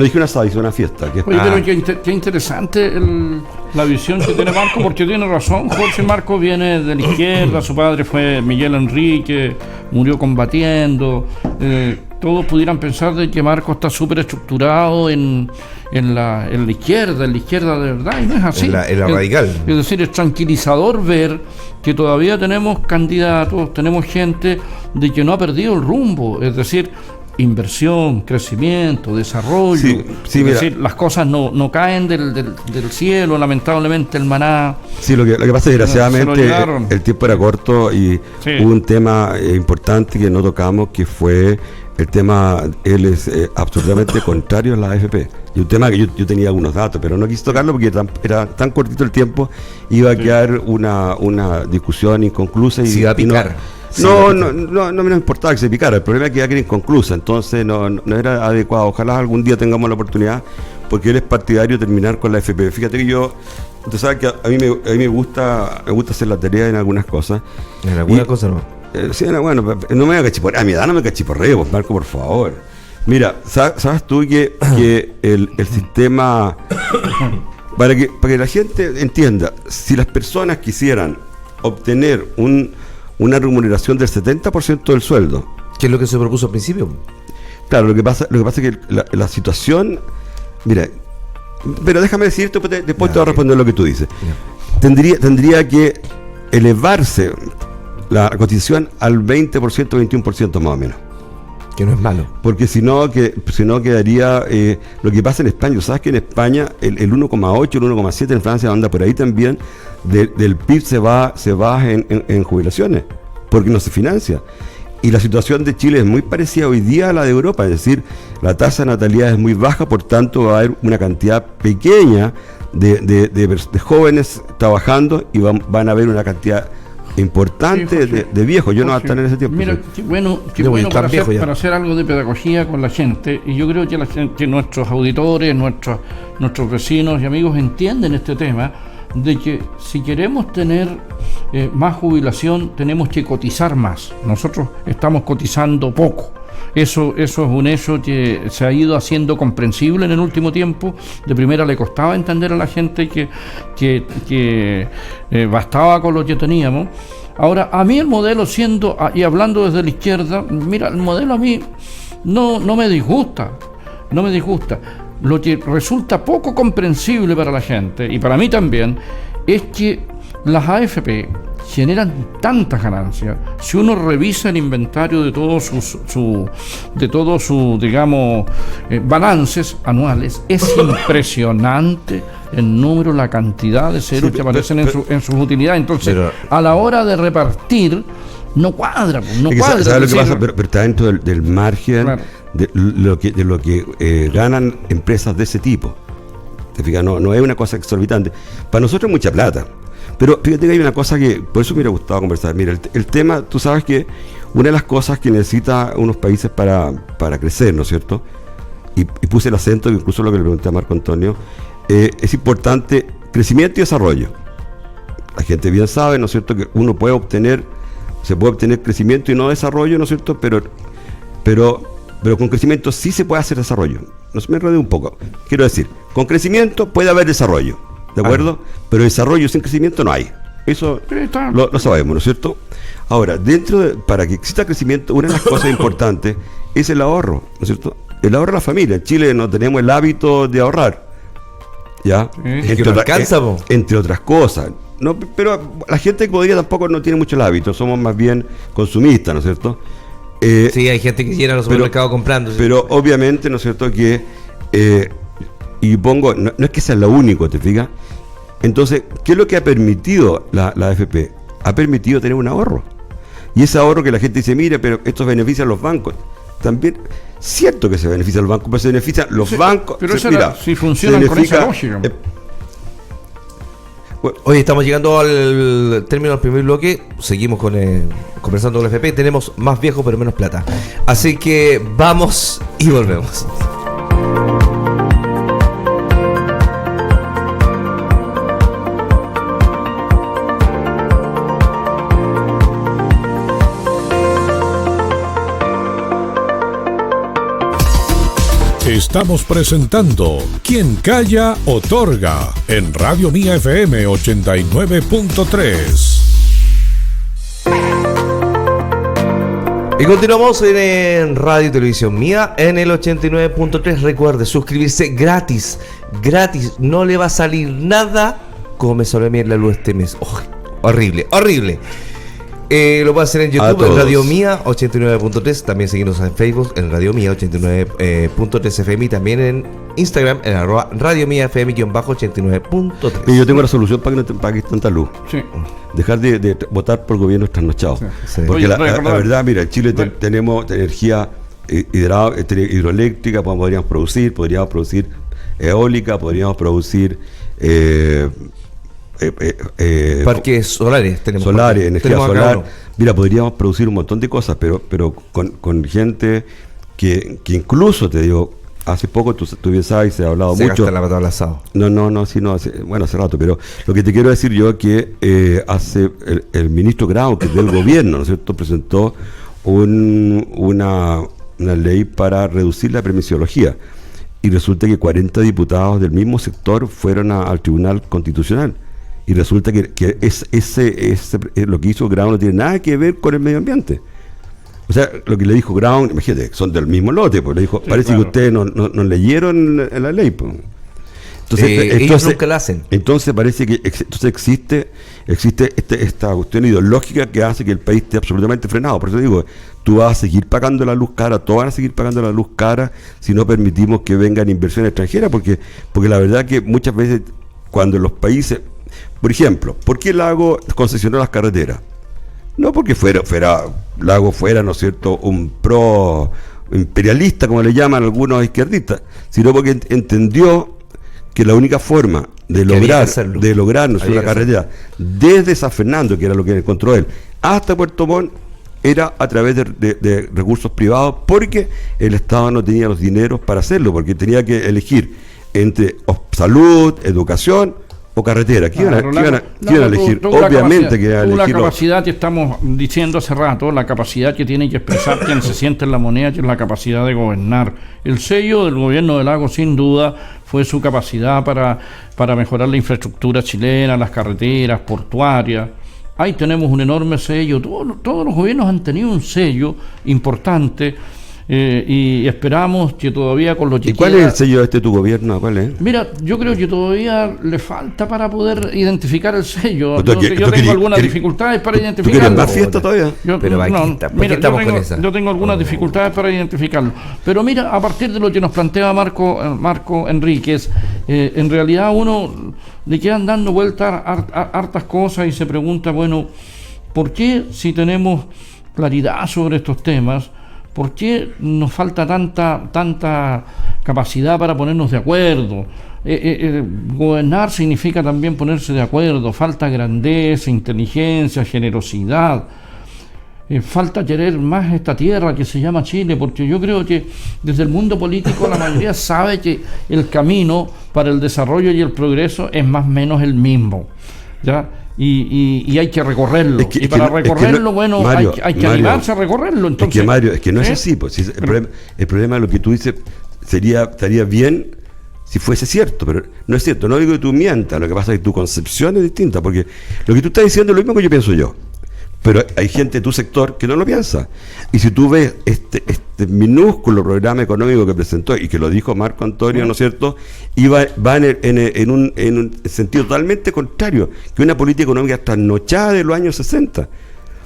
dije un asado, hice una fiesta. Oye, pero qué interesante la visión que tiene Marco, porque tiene razón. Jorge Marco viene de la izquierda, su padre fue Miguel Enrique, murió combatiendo. Todos pudieran pensar de que Marco está súper estructurado en la izquierda de verdad, y no es así. En la radical. Es decir, es tranquilizador ver que todavía tenemos candidatos, tenemos gente de que no ha perdido el rumbo, es decir, inversión, crecimiento, desarrollo. Sí, es decir, las cosas no caen del cielo, lamentablemente el maná. Sí, lo que pasa es que desgraciadamente el tiempo era corto y hubo un tema importante que no tocamos, que fue el tema. Él es absolutamente contrario a la AFP. Y un tema que yo tenía algunos datos, pero no quise tocarlo porque era tan cortito el tiempo, iba a quedar una discusión inconclusa. Y iba a picar. No me importaba que se picara, el problema es que iba a quedar inconclusa, entonces no era adecuado. Ojalá algún día tengamos la oportunidad, porque él es partidario de terminar con la AFP. Fíjate que usted sabe que a mí me gusta hacer la tarea en algunas cosas. En algunas cosas no. Sí, bueno, no me voy a cachiporrear, a mi edad no me cachiporreo, pues, Marco, por favor. Mira, ¿sabes tú que el sistema, para que la gente entienda, si las personas quisieran obtener una remuneración del 70% del sueldo, ¿qué es lo que se propuso al principio? Claro, lo que pasa es que la situación, mira, pero déjame decirte, después te voy a responder lo que tú dices. Tendría que elevarse la cotización al 20%, 21% más o menos. Que no es malo. Porque si no quedaría lo que pasa en España. ¿Sabes que en España el 1,8, el 1,7 en Francia anda por ahí también? Del PIB se va en jubilaciones, porque no se financia. Y la situación de Chile es muy parecida hoy día a la de Europa, es decir, la tasa de natalidad es muy baja, por tanto va a haber una cantidad pequeña de jóvenes trabajando y van a haber una cantidad importante de viejos. Yo no voy a estar en ese tiempo. Mira, qué bueno para hacer algo de pedagogía con la gente, y yo creo que nuestros auditores, nuestros vecinos y amigos entienden este tema, de que si queremos tener más jubilación tenemos que cotizar más. Nosotros estamos cotizando poco. Eso es un hecho que se ha ido haciendo comprensible en el último tiempo. De primera le costaba entender a la gente que bastaba con lo que teníamos. Ahora, a mí el modelo, y hablando desde la izquierda, mira, el modelo a mí no me disgusta. Lo que resulta poco comprensible para la gente, y para mí también, es que las AFP generan tantas ganancias. Si uno revisa el inventario de todos sus digamos, balances anuales, es impresionante el número, la cantidad de ceros que aparecen en sus utilidades. Entonces, a la hora de repartir, no cuadra. ¿Sabes lo que pasa? Pero está dentro del margen, claro, de lo que ganan empresas de ese tipo. ¿Te fijas? No es una cosa exorbitante. Para nosotros es mucha plata. Pero fíjate que hay una cosa que, por eso me hubiera gustado conversar. Mira, el tema, tú sabes que una de las cosas que necesita unos países para crecer, ¿no es cierto? Y puse el acento, incluso lo que le pregunté a Marco Antonio, es importante crecimiento y desarrollo. La gente bien sabe, ¿no es cierto?, que se puede obtener crecimiento y no desarrollo, ¿no es cierto? Pero con crecimiento sí se puede hacer desarrollo. Me enredé un poco. Quiero decir, con crecimiento puede haber desarrollo, ¿de acuerdo? Pero desarrollo sin crecimiento no hay. Eso lo sabemos, ¿no es cierto? Ahora, para que exista crecimiento, una de las cosas importantes es el ahorro, ¿no es cierto? El ahorro de la familia. En Chile no tenemos el hábito de ahorrar, ¿ya? Entre otras cosas. No, pero la gente que podría tampoco no tiene mucho el hábito, somos más bien consumistas, ¿no es cierto? Sí, hay gente que llena los supermercados comprando. Pero obviamente, ¿no es cierto?, que no es que sea lo único, ¿te fijas? Entonces, ¿qué es lo que ha permitido la AFP? Ha permitido tener un ahorro. Y ese ahorro que la gente dice, mire, pero esto beneficia a los bancos. También, cierto que se beneficia a los bancos, pero se benefician los bancos. Pero si funcionan con esa lógica. Hoy estamos llegando al término del primer bloque. Seguimos conversando con el FP. Tenemos más viejos pero menos plata. Así que vamos y volvemos. Estamos presentando Quien Calla Otorga en Radio Mía FM 89.3. Y continuamos en Radio y Televisión Mía en el 89.3. Recuerde suscribirse gratis, no le va a salir nada como me salió a mí en la luz este mes. Oh, horrible. Lo puede hacer en YouTube, en Radio Mía 89.3. También seguirnos en Facebook, en Radio Mía 89.3 FM. Y también en Instagram, en @Radio Mía FM-89.3. Y yo tengo la solución para que no te pagues tanta luz. Sí. Dejar de votar por gobiernos trasnochados. Sí. Porque la verdad, mira, en Chile tenemos energía hidroeléctrica, podríamos producir eólica, podríamos producir parques solares, energía solar. Mira, podríamos producir un montón de cosas, pero con gente que incluso, te digo, hace poco, tú bien sabes, se ha hablado mucho. La patada al asado. Hace rato, pero lo que te quiero decir yo es que hace el ministro Grau, que es del gobierno, ¿no es cierto?, presentó una ley para reducir la permisología. Y resulta que 40 diputados del mismo sector fueron al Tribunal Constitucional. Y resulta que lo que hizo Grau no tiene nada que ver con el medio ambiente. O sea, lo que le dijo Grau, imagínate, son del mismo lote, pues le dijo, sí, parece, claro, que ustedes no leyeron la ley, pues. Entonces, ellos nunca la hacen. Entonces parece que existe esta cuestión ideológica que hace que el país esté absolutamente frenado. Por eso digo, tú vas a seguir pagando la luz cara, todos van a seguir pagando la luz cara si no permitimos que vengan inversiones extranjeras, porque la verdad que muchas veces cuando los países, por ejemplo, ¿por qué Lago concesionó las carreteras? No porque Lago fuera, ¿no es cierto?, un pro imperialista, como le llaman algunos izquierdistas, sino porque entendió que la única forma de lograr una carretera desde San Fernando, que era lo que encontró él, hasta Puerto Montt, era a través de recursos privados, porque el Estado no tenía los dineros para hacerlo, porque tenía que elegir entre salud, educación o carretera. ¿Qué iban a elegir? Obviamente que iban a elegir la capacidad que estamos diciendo hace rato, la capacidad que tiene que expresar quien se siente en la moneda, que es la capacidad de gobernar. El sello del gobierno de Lago, sin duda, fue su capacidad para mejorar la infraestructura chilena, las carreteras, portuarias. Ahí tenemos un enorme sello. Todos los gobiernos han tenido un sello importante. Y esperamos que todavía con lo que ¿Y cuál es el sello de tu gobierno? ¿Cuál es? Mira, yo creo que todavía le falta para poder identificar el sello. Yo tengo algunas dificultades para identificarlo. ¿Tú quieres más fiesta todavía? Yo tengo algunas dificultades para identificarlo. Pero mira, a partir de lo que nos plantea Marco Enríquez, en realidad uno le quedan dando vueltas hartas cosas y se pregunta, bueno, ¿por qué si tenemos claridad sobre estos temas, por qué nos falta tanta capacidad para ponernos de acuerdo? Gobernar significa también ponerse de acuerdo. Falta grandeza, inteligencia, generosidad. Falta querer más esta tierra que se llama Chile, porque yo creo que desde el mundo político la mayoría sabe que el camino para el desarrollo y el progreso es más o menos el mismo, ¿ya? Y hay que recorrerlo. Y para recorrerlo, Mario, hay que animarse a recorrerlo. Entonces, Mario, es que no es así. Pues, el problema de lo que tú dices estaría bien si fuese cierto, pero no es cierto. No digo que tú mientas, lo que pasa es que tu concepción es distinta, porque lo que tú estás diciendo es lo mismo que yo pienso yo. Pero hay gente de tu sector que no lo piensa. Y si tú ves este minúsculo programa económico que presentó, y que lo dijo Marco Antonio, ¿no es cierto?, va en un sentido totalmente contrario, que una política económica trasnochada de los años 60.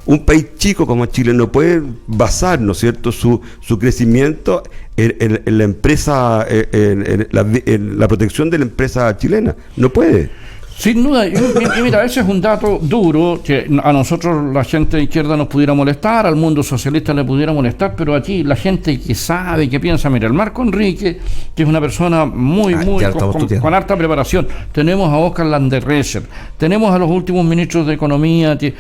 Un país chico como Chile no puede basar, ¿no es cierto?, su crecimiento en la empresa, en la protección de la empresa chilena. No puede. Sin duda, y mira, ese es un dato duro que a nosotros, la gente de izquierda, nos pudiera molestar, al mundo socialista le pudiera molestar, pero aquí la gente que sabe, que piensa, mira, el Marco Enrique, que es una persona con harta preparación, tenemos a Oscar Landerrecher, tenemos a los últimos ministros de Economía que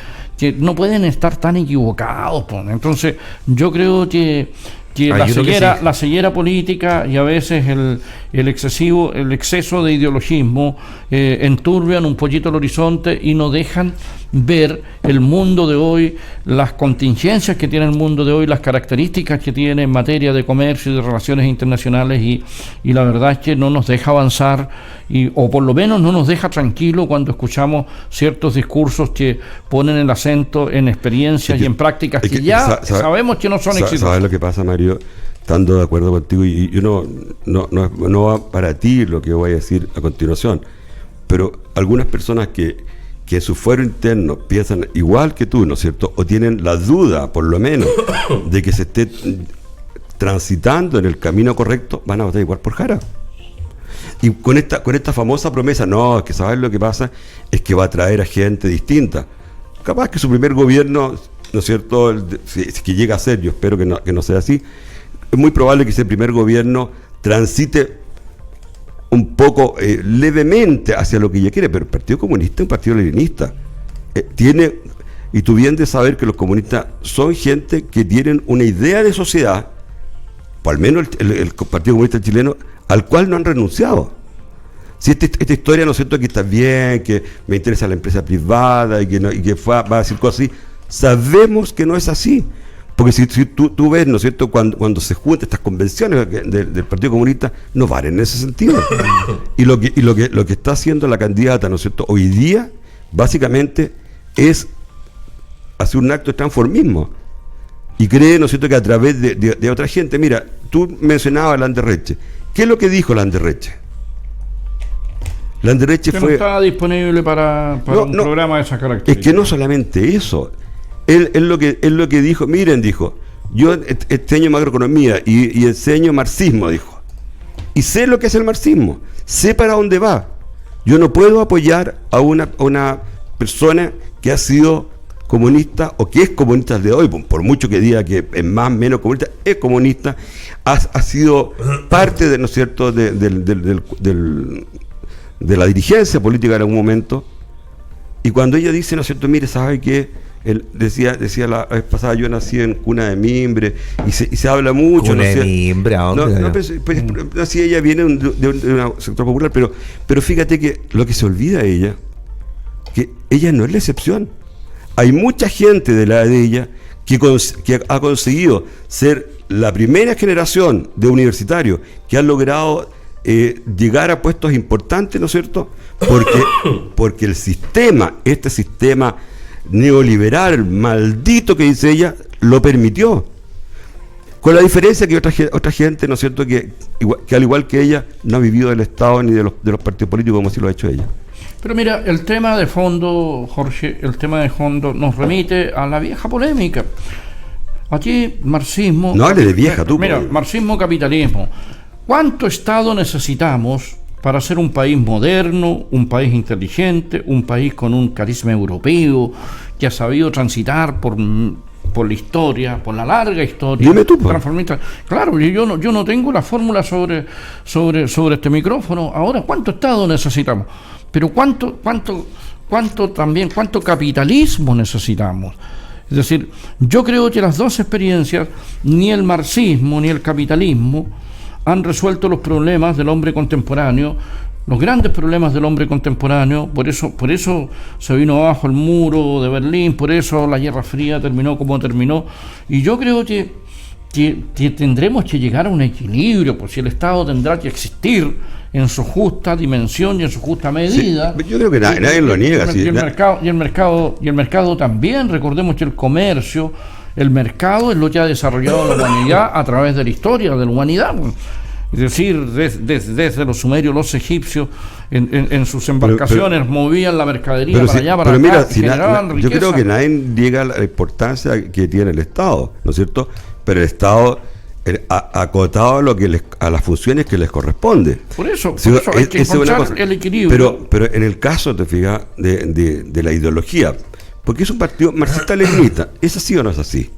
no pueden estar tan equivocados, pues. Entonces yo creo que la ceguera política y a veces el exceso de ideologismo enturbian un poquito el horizonte y no dejan ver el mundo de hoy, las contingencias que tiene el mundo de hoy, las características que tiene en materia de comercio y de relaciones internacionales, y la verdad es que no nos deja avanzar, o por lo menos no nos deja tranquilo cuando escuchamos ciertos discursos que ponen el acento en experiencias y en prácticas que ya sabemos que no son exitosas. ¿Sabes lo que pasa, Mario? Estando de acuerdo contigo, y uno no va para ti lo que voy a decir a continuación, pero algunas personas que en su fuero interno piensan igual que tú, ¿no es cierto?, o tienen la duda, por lo menos, de que se esté transitando en el camino correcto, van a votar igual por Jara. Y con esta famosa promesa, no, es que ¿sabes lo que pasa? Es que va a traer a gente distinta. Capaz que su primer gobierno, ¿no es cierto?, si que llega a ser, yo espero que no sea así, es muy probable que ese primer gobierno transite un poco levemente hacia lo que ella quiere, pero el Partido Comunista es un partido leninista. Y tú bien de saber que los comunistas son gente que tienen una idea de sociedad, o al menos el Partido Comunista chileno, al cual no han renunciado. Si esta historia, ¿no es cierto?, que está bien, que me interesa la empresa privada y que va a decir cosas así, sabemos que no es así. Porque si tú ves, ¿no es cierto?, cuando se juntan estas convenciones del Partido Comunista, no valen en ese sentido. Y lo que está haciendo la candidata, ¿no es cierto?, hoy día, básicamente, es hacer un acto de transformismo. Y cree, ¿no es cierto?, que a través de otra gente. Mira, tú mencionabas a Landerreche. ¿Qué es lo que dijo Landerreche? Landerreche no estaba disponible para un programa de esa característica. Es que no solamente eso. Él lo que dijo, dijo, yo enseño macroeconomía y enseño marxismo, dijo. Y sé lo que es el marxismo, sé para dónde va. Yo no puedo apoyar a una persona que ha sido comunista o que es comunista de hoy, por mucho que diga que es más o menos comunista, es comunista, ha sido parte de, ¿no es cierto?, de la dirigencia política en algún momento. Y cuando ella dice, ¿no es cierto?, mire, ¿sabe qué? Él decía la vez pasada, yo nací en cuna de mimbre, y se habla mucho. Cuna de mimbre, ¿a dónde? No, así ella viene de un sector popular, pero fíjate que lo que se olvida de ella, que ella no es la excepción. Hay mucha gente de la edad de ella que ha conseguido ser la primera generación de universitarios que han logrado llegar a puestos importantes, ¿no es cierto? Porque el sistema, este sistema neoliberal maldito que dice ella, lo permitió, con la diferencia que otra gente, ¿no es cierto?, que al igual que ella no ha vivido del Estado ni de los partidos políticos como así lo ha hecho ella. Pero mira, el tema de fondo, Jorge, nos remite a la vieja polémica. Aquí marxismo, no hable de vieja, tú. Mira, marxismo, capitalismo. ¿Cuánto Estado necesitamos para ser un país moderno, un país inteligente, un país con un carisma europeo, que ha sabido transitar por la historia, por la larga historia? Dime tú, transformista? Claro, yo no tengo la fórmula sobre este micrófono. Ahora, ¿cuánto Estado necesitamos? Pero ¿cuánto capitalismo necesitamos? Es decir, yo creo que las dos experiencias, ni el marxismo ni el capitalismo, han resuelto los problemas del hombre contemporáneo, los grandes problemas del hombre contemporáneo. Por eso se vino abajo el muro de Berlín, por eso la Guerra Fría terminó como terminó. Y yo creo que tendremos que llegar a un equilibrio, pues si el Estado tendrá que existir en su justa dimensión y en su justa medida. Sí, yo creo que nadie lo niega. Y el mercado también. Recordemos que el mercado es lo que ha desarrollado la humanidad a través de la historia de la humanidad. Es decir, desde los sumerios, los egipcios, en sus embarcaciones movían la mercadería para allá, para acá, generaban riqueza. Yo creo que nadie niega la importancia que tiene el Estado, ¿no es cierto? Pero el Estado acotado a las funciones que les corresponde. Por eso hay que encontrar el equilibrio. Pero en el caso, te fijas, de la ideología, porque es un partido marxista-leninista, ¿es así o no es así?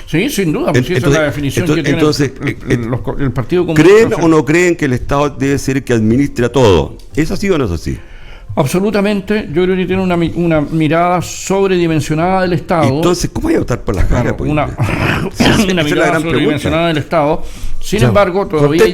Sí, sin duda, porque esa es la definición que tiene el Partido Comunista. ¿Creen o no creen que el Estado debe ser el que administra todo? ¿Es así o no es así? Absolutamente, yo creo que tiene una mirada sobredimensionada del Estado. Entonces, ¿cómo hay a votar por las caras? Claro, una mirada sobredimensionada del Estado. Sin embargo, todavía hay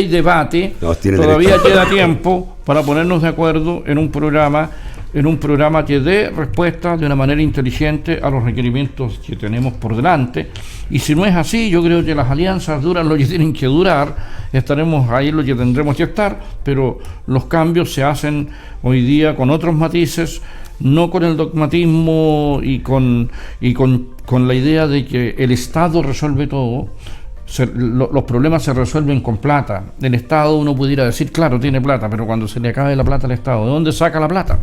debate, todavía queda tiempo para ponernos de acuerdo en un programa que dé respuesta de una manera inteligente a los requerimientos que tenemos por delante. Y si no es así, yo creo que las alianzas duran lo que tienen que durar, estaremos ahí lo que tendremos que estar, pero los cambios se hacen hoy día con otros matices, no con el dogmatismo y con la idea de que el Estado resuelve todo. Los problemas se resuelven con plata. El Estado, uno pudiera decir, claro, tiene plata, pero cuando se le acabe la plata al Estado, ¿de dónde saca la plata?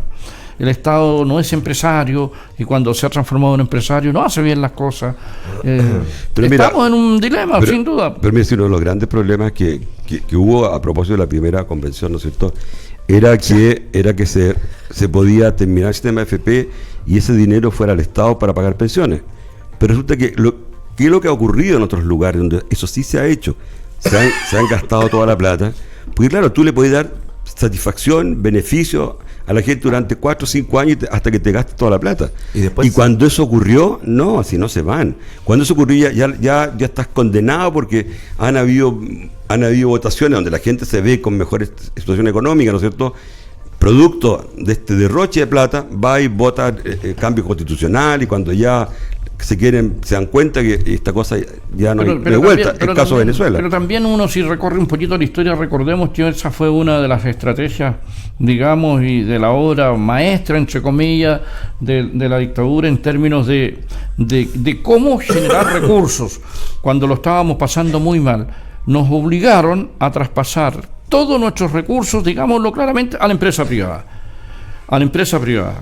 El Estado no es empresario, y cuando se ha transformado en empresario no hace bien las cosas. Estamos en un dilema, sin duda. Pero mira, uno de los grandes problemas que hubo a propósito de la primera convención, ¿no es cierto?, era que se podía terminar el sistema FP y ese dinero fuera al Estado para pagar pensiones. Pero resulta que ¿qué es lo que ha ocurrido en otros lugares donde eso sí se ha hecho? Se han gastado toda la plata. Porque claro, tú le puedes dar satisfacción, beneficio a la gente durante 4 o 5 años hasta que te gastes toda la plata. Y cuando eso ocurrió, no, así no se van. Cuando eso ocurrió ya estás condenado porque han habido votaciones donde la gente se ve con mejores situación económica, ¿no es cierto? Producto de este derroche de plata, va y vota cambio constitucional, y cuando ya se dan cuenta que esta cosa ya no hay de vuelta. El caso de Venezuela. Pero también uno, si recorre un poquito la historia, recordemos que esa fue una de las estrategias, digamos, y de la obra maestra, entre comillas, de la dictadura en términos de cómo generar recursos cuando lo estábamos pasando muy mal. Nos obligaron a traspasar todos nuestros recursos, digámoslo claramente, a la empresa privada.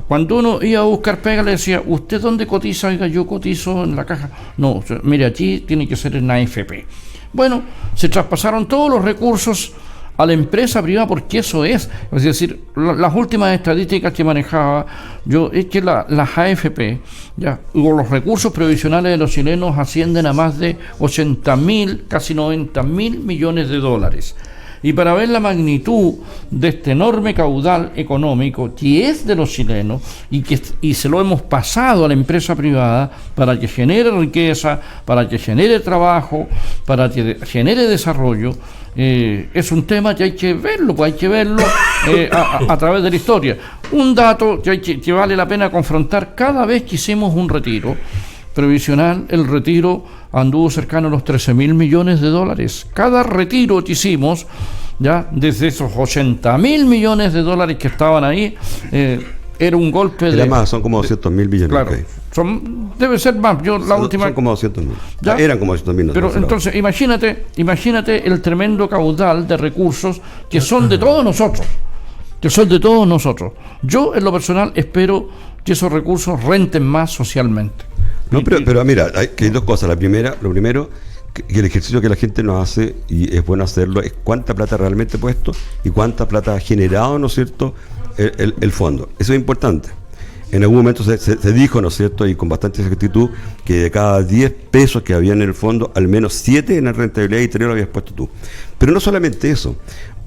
Cuando uno iba a buscar pega, le decía, ¿usted dónde cotiza? Oiga, yo cotizo en la caja. No, mire, aquí tiene que ser en la AFP. Bueno, se traspasaron todos los recursos a la empresa privada, porque eso es decir, las últimas estadísticas que manejaba yo es que las AFP, o los recursos previsionales de los chilenos ascienden a más de 80.000, casi 90.000 millones de dólares. Y para ver la magnitud de este enorme caudal económico que es de los chilenos y se lo hemos pasado a la empresa privada para que genere riqueza, para que genere trabajo, para que genere desarrollo, es un tema que hay que verlo, a través de la historia. Un dato que vale la pena confrontar: cada vez que hicimos un retiro previsional, el retiro anduvo cercano a los 13.000 millones de dólares. Cada retiro que hicimos, ya desde esos 80.000 millones de dólares que estaban ahí, era un golpe de... Más, son como 200.000 millones. Claro, debe ser más. Son como 200.000. Eran como 200.000. Pero entonces, imagínate el tremendo caudal de recursos que son de todos nosotros. Yo, en lo personal, espero que esos recursos renten más socialmente. No, pero mira, hay dos cosas. Lo primero, que el ejercicio que la gente nos hace, y es bueno hacerlo, es cuánta plata realmente ha puesto y cuánta plata ha generado, ¿no es cierto?, el fondo. Eso es importante. En algún momento se dijo, ¿no es cierto?, y con bastante exactitud, que de cada 10 pesos que había en el fondo, al menos 7 en la rentabilidad interior lo habías puesto tú. Pero no solamente eso,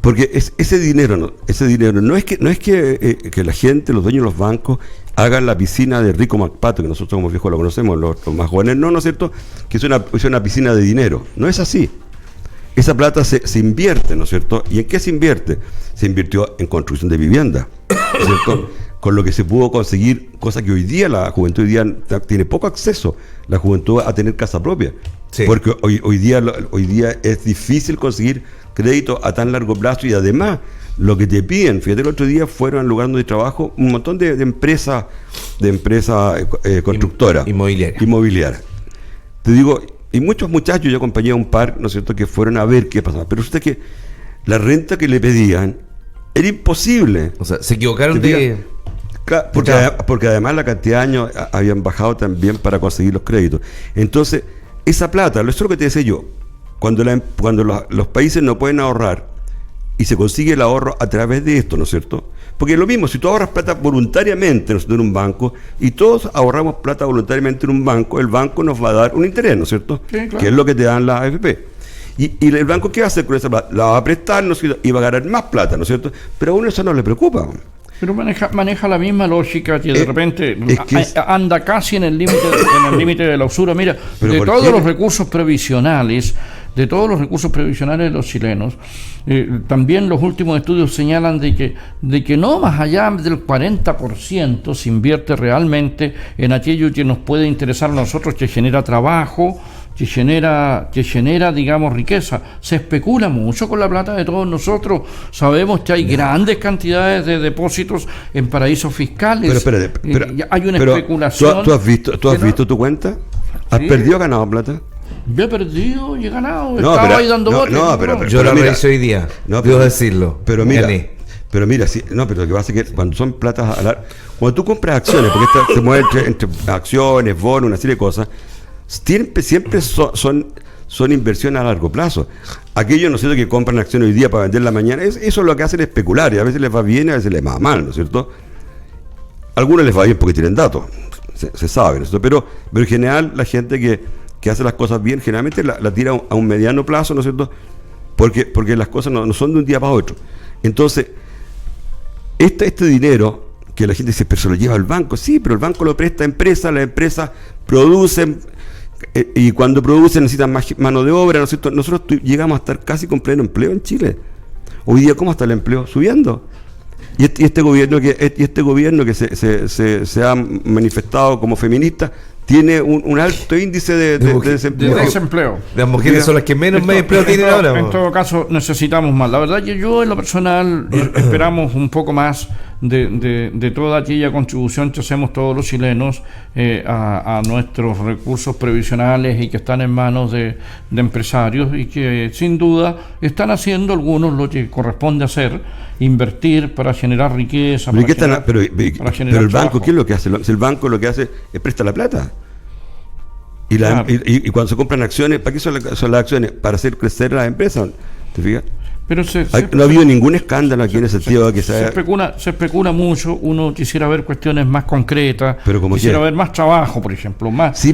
porque ese dinero no es que la gente, los dueños de los bancos, hagan la piscina de Rico MacPato, que nosotros como viejos lo conocemos, los más jóvenes no es cierto, que es una piscina de dinero. No es así. Esa plata se invierte, ¿no es cierto? ¿Y en qué se invierte? Se invirtió en construcción de vivienda, ¿no es cierto? Con lo que se pudo conseguir, cosa que hoy día la juventud tiene poco acceso, la juventud, a tener casa propia. Sí. Porque hoy día es difícil conseguir crédito a tan largo plazo y además lo que te piden, fíjate, el otro día fueron al lugar donde trabajo un montón de empresas constructoras inmobiliarias. Te digo, y muchos muchachos, yo acompañé a un par, ¿no es cierto?, que fueron a ver qué pasaba, pero usted que la renta que le pedían era imposible. O sea, se equivocaron de... Claro, porque además la cantidad de años habían bajado también para conseguir los créditos. Entonces, esa plata, eso es lo que te decía yo, cuando los países no pueden ahorrar y se consigue el ahorro a través de esto, ¿no es cierto? Porque es lo mismo, si tú ahorras plata voluntariamente, ¿no es cierto?, en un banco, y todos ahorramos plata voluntariamente en un banco, el banco nos va a dar un interés, ¿no es cierto? Sí, claro. Que es lo que te dan las AFP. Y el banco, ¿qué va a hacer con esa plata? La va a prestar, ¿no es cierto?, y va a ganar más plata, ¿no es cierto? Pero a uno eso no le preocupa. Pero maneja la misma lógica que de repente anda casi en el límite de la usura. Mira, de todos los recursos previsionales de los chilenos, también los últimos estudios señalan de que no más allá del 40% se invierte realmente en aquello que nos puede interesar a nosotros, que genera trabajo, que genera, digamos, riqueza. Se especula mucho con la plata de todos nosotros. Sabemos que hay grandes cantidades de depósitos en paraísos fiscales. Pero hay una especulación. ¿Tú has visto tu cuenta? ¿Has perdido o ganado plata? Yo he perdido y he ganado. Estaba ahí dando botes. Pero yo lo reviso hoy día. Debo decirlo. Pero mira, pero lo que pasa es que cuando son platas cuando tú compras acciones, porque se mueve entre acciones, bonos, una serie de cosas, siempre son inversiones a largo plazo. Aquellos, ¿no es cierto?, que compran acciones hoy día para venderla mañana, eso es lo que hacen, especular, y a veces les va bien y a veces les va mal, ¿no es cierto? A algunos les va bien porque tienen datos, se sabe, ¿no es cierto? Pero en general la gente que hace las cosas bien, generalmente la tira a un mediano plazo, ¿no es cierto? Porque las cosas no son de un día para otro. Entonces, este dinero que la gente dice, pero se lo lleva al banco. Sí, pero el banco lo presta a empresas, las empresas producen, y cuando producen necesitan más mano de obra, ¿no es cierto? Nosotros llegamos a estar casi con pleno empleo en Chile. Hoy día, ¿cómo está el empleo? Subiendo. Y este gobierno que se ha manifestado como feminista tiene un alto índice de desempleo. Las mujeres son las que menos empleo tienen ahora. En todo caso, necesitamos más. La verdad que yo, en lo personal, esperamos un poco más de toda aquella contribución que hacemos todos los chilenos a nuestros recursos previsionales y que están en manos de empresarios y que, sin duda, están haciendo algunos lo que corresponde hacer, invertir para generar riqueza. Pero el banco, ¿qué es lo que hace? El banco lo que hace es presta la plata. Y cuando se compran acciones, ¿para qué son las acciones? Para hacer crecer las empresas. ¿Te fijas? Pero no ha habido ningún escándalo aquí en ese sentido. Se especula mucho. Uno quisiera ver cuestiones más concretas, quisiera ver más trabajo, por ejemplo, más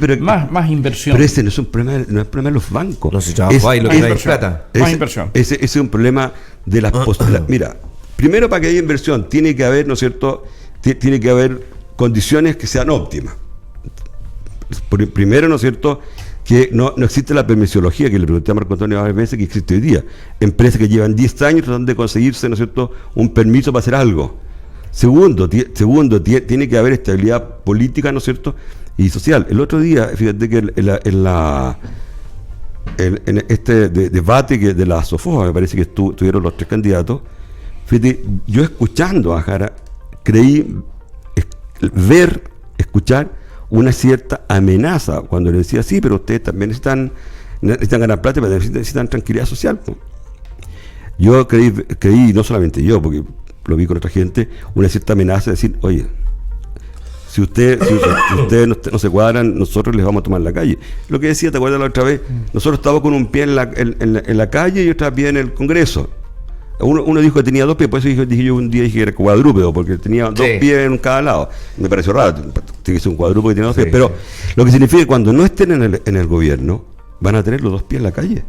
inversión. Pero ese no es un problema, no es problema de los bancos. No se trabaja ahí, lo que hay es plata. Más inversión. Ese es un problema de las Mira, primero, para que haya inversión tiene que haber, ¿no es cierto?, tiene que haber condiciones que sean óptimas. Primero, ¿no es cierto?, que no existe la permisología, que le pregunté a Marco Antonio varias veces, que existe hoy día. Empresas que llevan 10 años tratando de conseguirse, ¿no es cierto?, un permiso para hacer algo. Segundo, tiene que haber estabilidad política, ¿no es cierto?, y social. El otro día, fíjate que en este debate de la SOFOA, me parece que tuvieron los 3 candidatos, fíjate, yo escuchando a Jara, creí escuchar una cierta amenaza cuando le decía, sí, pero ustedes también necesitan ganar plata, pero necesitan tranquilidad social. Yo creí, no solamente yo, porque lo vi con otra gente, una cierta amenaza de decir, oye, si ustedes no se cuadran, nosotros les vamos a tomar la calle. Lo que decía, ¿te acuerdas la otra vez? Nosotros estábamos con un pie en la calle y otro pie en el Congreso. Uno dijo que tenía 2 pies, por eso dije yo un día que era cuadrúpedo, porque tenía 2 pies en cada lado. Me pareció raro, tiene que ser un cuadrúpedo que tiene 2 pies, pero lo que significa que cuando no estén en el gobierno, van a tener los 2 pies en la calle.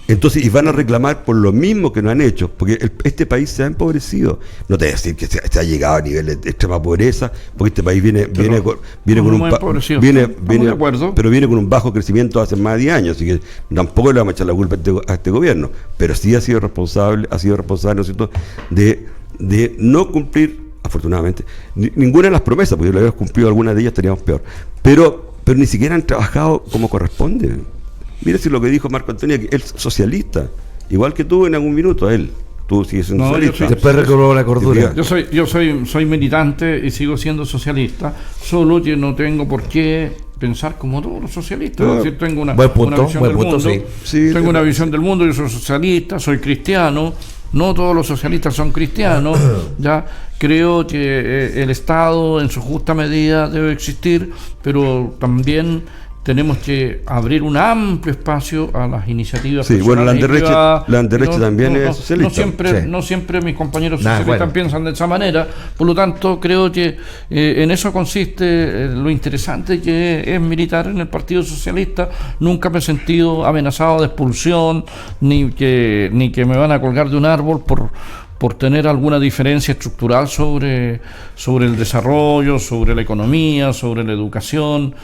Entonces, y van a reclamar por lo mismo que no han hecho, porque este país se ha empobrecido. No te voy a decir que se ha llegado a nivel de extrema pobreza, porque este país viene con un bajo crecimiento hace más de 10 años, así que tampoco le vamos a echar la culpa a este gobierno, pero sí ha sido responsable, ¿no es cierto?, de no cumplir, afortunadamente, ninguna de las promesas, porque si lo hubiéramos cumplido algunas de ellas estaríamos peor. Pero pero ni siquiera han trabajado como corresponde. Mira si lo que dijo Marco Antonio, que él es socialista, igual que tú en algún minuto, él. Tú sigues siendo socialista. Después recobró la cordura. Yo soy militante y sigo siendo socialista, solo que no tengo por qué pensar como todos los socialistas. Es decir, tengo una visión del mundo. Sí, tengo una visión del mundo, yo soy socialista, soy cristiano. No todos los socialistas son cristianos. Ya creo que el Estado en su justa medida debe existir, pero también tenemos que abrir un amplio espacio a las iniciativas. Sí, bueno, la derecha también es socialista. No siempre mis compañeros socialistas piensan de esa manera. Por lo tanto, creo que en eso consiste lo interesante que es militar en el Partido Socialista. Nunca me he sentido amenazado de expulsión, ni que me van a colgar de un árbol por tener alguna diferencia estructural sobre el desarrollo, sobre la economía, sobre la educación.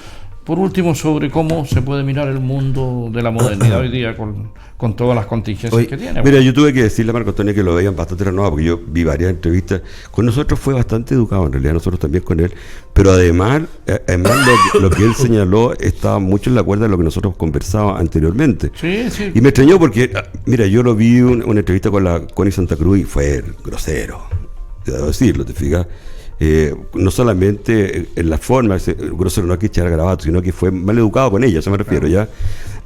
Por último, sobre cómo se puede mirar el mundo de la modernidad hoy día con todas las contingencias que tiene. Mira, yo tuve que decirle a Marco Antonio que lo veían bastante renovado, porque yo vi varias entrevistas. Con nosotros fue bastante educado, en realidad, nosotros también con él. Pero además lo que él señaló estaba mucho en la cuerda de lo que nosotros conversábamos anteriormente. Sí. Y me extrañó porque, mira, yo lo vi una entrevista con la Connie Santa Cruz y fue grosero, debo decirlo, ¿te fijas? No solamente en la forma, grosero no hay que echar garabato, sino que fue mal educado con ella, a eso me refiero, ya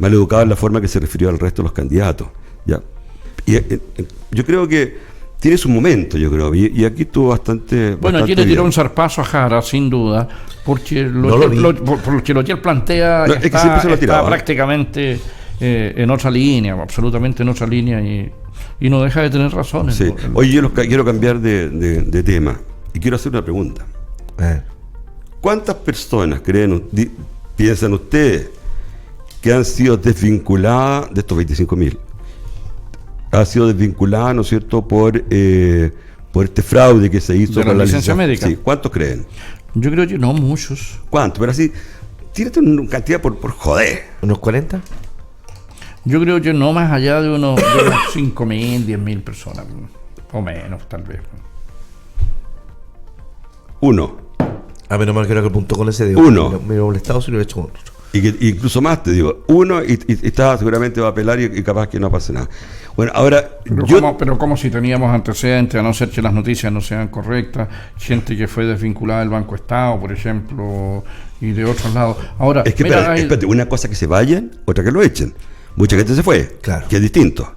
mal educado en la forma que se refirió al resto de los candidatos, ya. Y yo creo que tiene su momento, yo creo, y aquí estuvo bastante. Bueno, aquí le tiró un zarpazo a Jara, sin duda, porque porque lo que él plantea está prácticamente en otra línea, absolutamente en otra línea, y no deja de tener razón. Sí. Oye, yo quiero cambiar de tema. Y quiero hacer una pregunta. ¿Cuántas personas piensan ustedes que han sido desvinculadas de estos 25.000? Han sido desvinculadas, ¿no es cierto?, por este fraude que se hizo con la licencia médica. Sí. ¿Cuántos creen? Yo creo que no muchos. ¿Cuántos? Pero así, tírate una cantidad por joder. ¿Unos 40? Yo creo que no más allá de unos 5.000, 10.000 personas, o menos, tal vez. Uno. A menos mal que era que apuntó con ese de uno. Me hubiera molestado si lo hubiera hecho con otro. Y incluso más, te digo, uno y estaba seguramente va a apelar y capaz que no pase nada. Bueno, ahora. Pero como si teníamos antecedentes, a no ser que las noticias no sean correctas, gente que fue desvinculada del Banco Estado, por ejemplo, y de otros lados. Ahora, es que espérate, una cosa que se vayan, otra que lo echen. Mucha gente se fue, claro, que es distinto.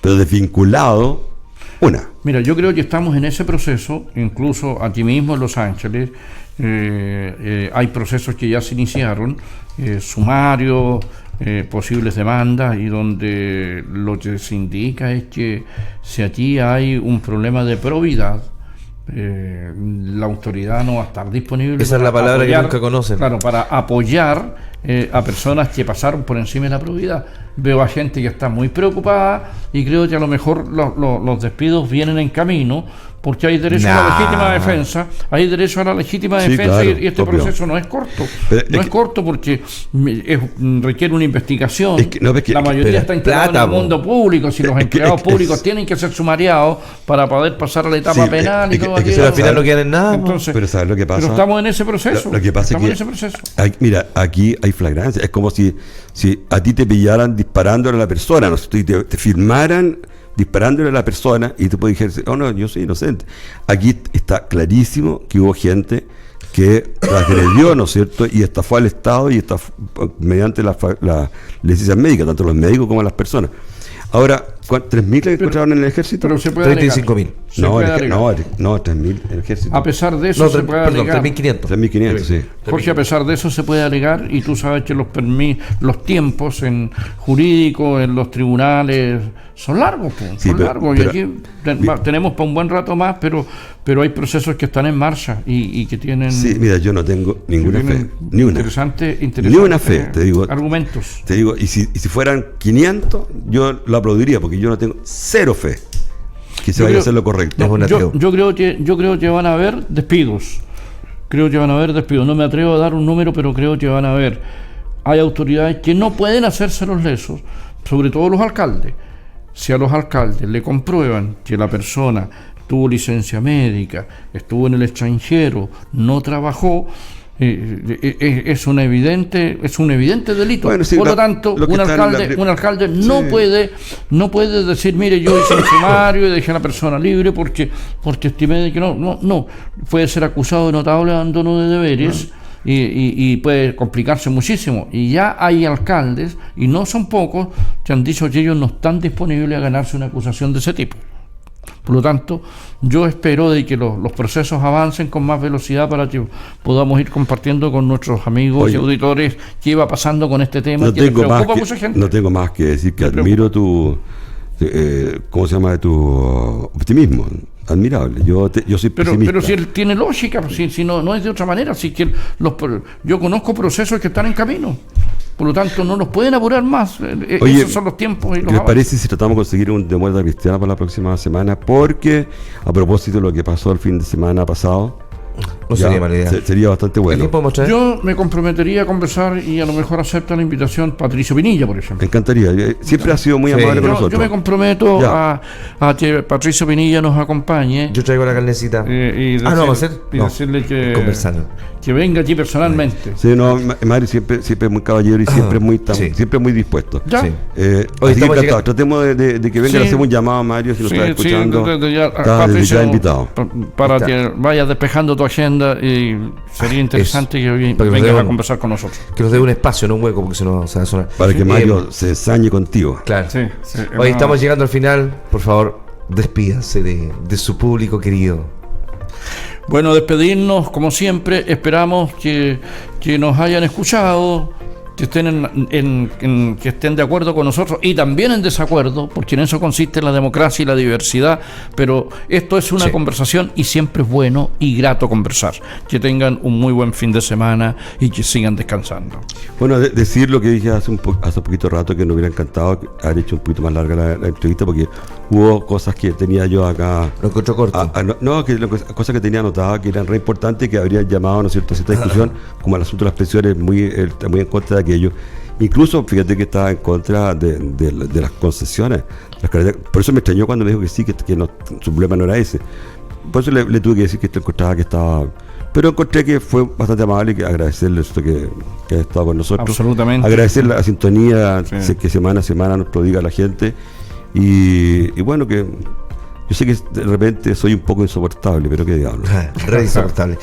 Pero desvinculado. Mira, yo creo que estamos en ese proceso, incluso aquí mismo en Los Ángeles, hay procesos que ya se iniciaron, sumarios, posibles demandas, y donde lo que se indica es que si aquí hay un problema de probidad, la autoridad no va a estar disponible. Esa es la palabra que nunca conocen. Claro, para apoyar a personas que pasaron por encima de la probidad. Veo a gente que está muy preocupada y creo que a lo mejor los despidos vienen en camino, porque hay derecho a la legítima defensa, claro, y este proceso no es corto. No es corto porque requiere una investigación. La mayoría está integrada en el mundo público. Si los empleados públicos tienen que ser sumariados para poder pasar a la etapa penal y todo aquello. Al final no quieren nada. Entonces, pero ¿sabes lo que pasa? Pero estamos en ese proceso. Lo que pasa es que mira, aquí hay flagrancia. Es como si a ti te pillaran disparándole a la persona, ¿no? Si te filmaran disparándole a la persona y tú puedes decir, oh no, yo soy inocente. Aquí está clarísimo que hubo gente que agredió, ¿no es cierto?, y estafó al Estado y mediante la licencia médica, tanto los médicos como las personas. Ahora, ¿3.000 que encontraron en el ejército? Pero se puede 35.000. No, 3.000 en el ejército. A pesar de eso se puede alegar. 3.500. 3.500, sí. Jorge, a pesar de eso se puede alegar, y tú sabes que los tiempos en jurídico, en los tribunales, son largos. Largos. Y aquí tenemos para un buen rato más, pero hay procesos que están en marcha y que tienen. Sí, mira, yo no tengo ninguna fe. Ni una. Interesante ni una fe, te digo. Argumentos. Te digo, y si fueran 500, yo lo aplaudiría, porque yo no tengo cero fe que se vaya a hacer lo correcto. Yo creo que van a haber despidos. No me atrevo a dar un número, pero creo que van a haber. Hay autoridades que no pueden hacerse los lesos, sobre todo los alcaldes. Si a los alcaldes le comprueban que la persona tuvo licencia médica, estuvo en el extranjero, no trabajó, es un evidente delito. Bueno, sí, por lo tanto, un alcalde no puede decir, mire, yo hice un sumario y dejé a la persona libre porque estimé de que no puede ser acusado de notable abandono de deberes. Y puede complicarse muchísimo. Y ya hay alcaldes, y no son pocos, que han dicho que ellos no están disponibles a ganarse una acusación de ese tipo. Por lo tanto, yo espero de que los procesos avancen con más velocidad para que podamos ir compartiendo con nuestros amigos y auditores qué va pasando con este tema. No tengo más que decir que admiro tu optimismo. Admirable. Yo soy pesimista. Pero si él tiene lógica, si no es de otra manera, si que yo conozco procesos que están en camino. Por lo tanto, no nos pueden apurar más. Oye, esos son los tiempos. ¿qué les parece si tratamos de conseguir un de muerte cristiana para la próxima semana? Porque, a propósito de lo que pasó el fin de semana pasado, no sería mala idea. Sería bastante bueno. Yo me comprometería a conversar y a lo mejor acepta la invitación Patricio Pinilla, por ejemplo. Me encantaría. Siempre ha sido muy amable con nosotros. Yo me comprometo a que Patricio Pinilla nos acompañe. Yo traigo la carnecita. Decirle que venga aquí personalmente. Sí, Mario siempre es muy caballero y siempre es muy dispuesto. ¿Ya? Sí. Tratemos de que venga, le hacemos un llamado a Mario si lo está escuchando. Patricio, ya invitado. Para que vaya despejando tu agenda, y sería interesante que vengas a conversar con nosotros. Que nos dé un espacio, no un hueco, porque si no se va a sonar. Para que Mario se ensañe contigo. Claro. Hoy estamos llegando al final. Por favor, despídase de su público querido. Bueno, despedirnos, como siempre, esperamos que nos hayan escuchado, que estén de acuerdo con nosotros y también en desacuerdo, porque en eso consiste la democracia y la diversidad, pero esto es una conversación y siempre es bueno y grato conversar. Que tengan un muy buen fin de semana y que sigan descansando. Bueno, decir lo que dije hace poquito rato, que nos hubiera encantado haber hecho un poquito más larga la entrevista, porque hubo cosas que tenía yo acá. Lo encontró corto. Cosas que tenía anotadas que eran re importantes, que habrían llamado, ¿no es cierto?, a cierta discusión, como el asunto de las pensiones, muy en contra de aquello. Incluso, fíjate que estaba en contra de las concesiones. Por eso me extrañó cuando me dijo que sí, que su problema no era ese. Por eso le tuve que decir que encontraba que estaba. Pero encontré que fue bastante amable y que agradecerle esto que ha estado con nosotros. Absolutamente. Agradecer la sintonía que semana a semana nos prodiga la gente. Y bueno, que yo sé que de repente soy un poco insoportable, pero qué diablos. Re insoportable.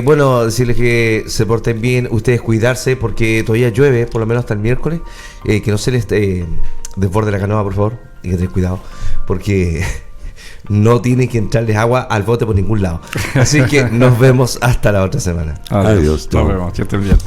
Bueno, decirles que se porten bien, ustedes cuidarse, porque todavía llueve, por lo menos hasta el miércoles. Que no se les desborde la canoa, por favor, y que tengan cuidado, porque no tiene que entrarles agua al bote por ningún lado. Así que nos vemos hasta la otra semana. Adiós. Nos vemos, que estén bien.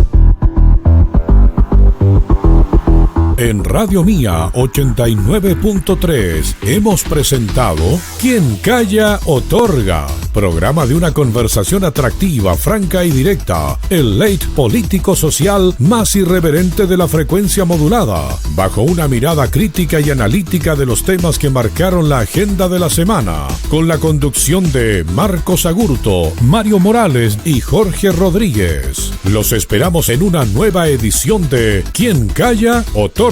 En Radio Mía 89.3 hemos presentado Quien Calla Otorga, programa de una conversación atractiva, franca y directa, el late político-social más irreverente de la frecuencia modulada, bajo una mirada crítica y analítica de los temas que marcaron la agenda de la semana, con la conducción de Marcos Agurto, Mario Morales y Jorge Rodríguez. Los esperamos en una nueva edición de Quien Calla Otorga.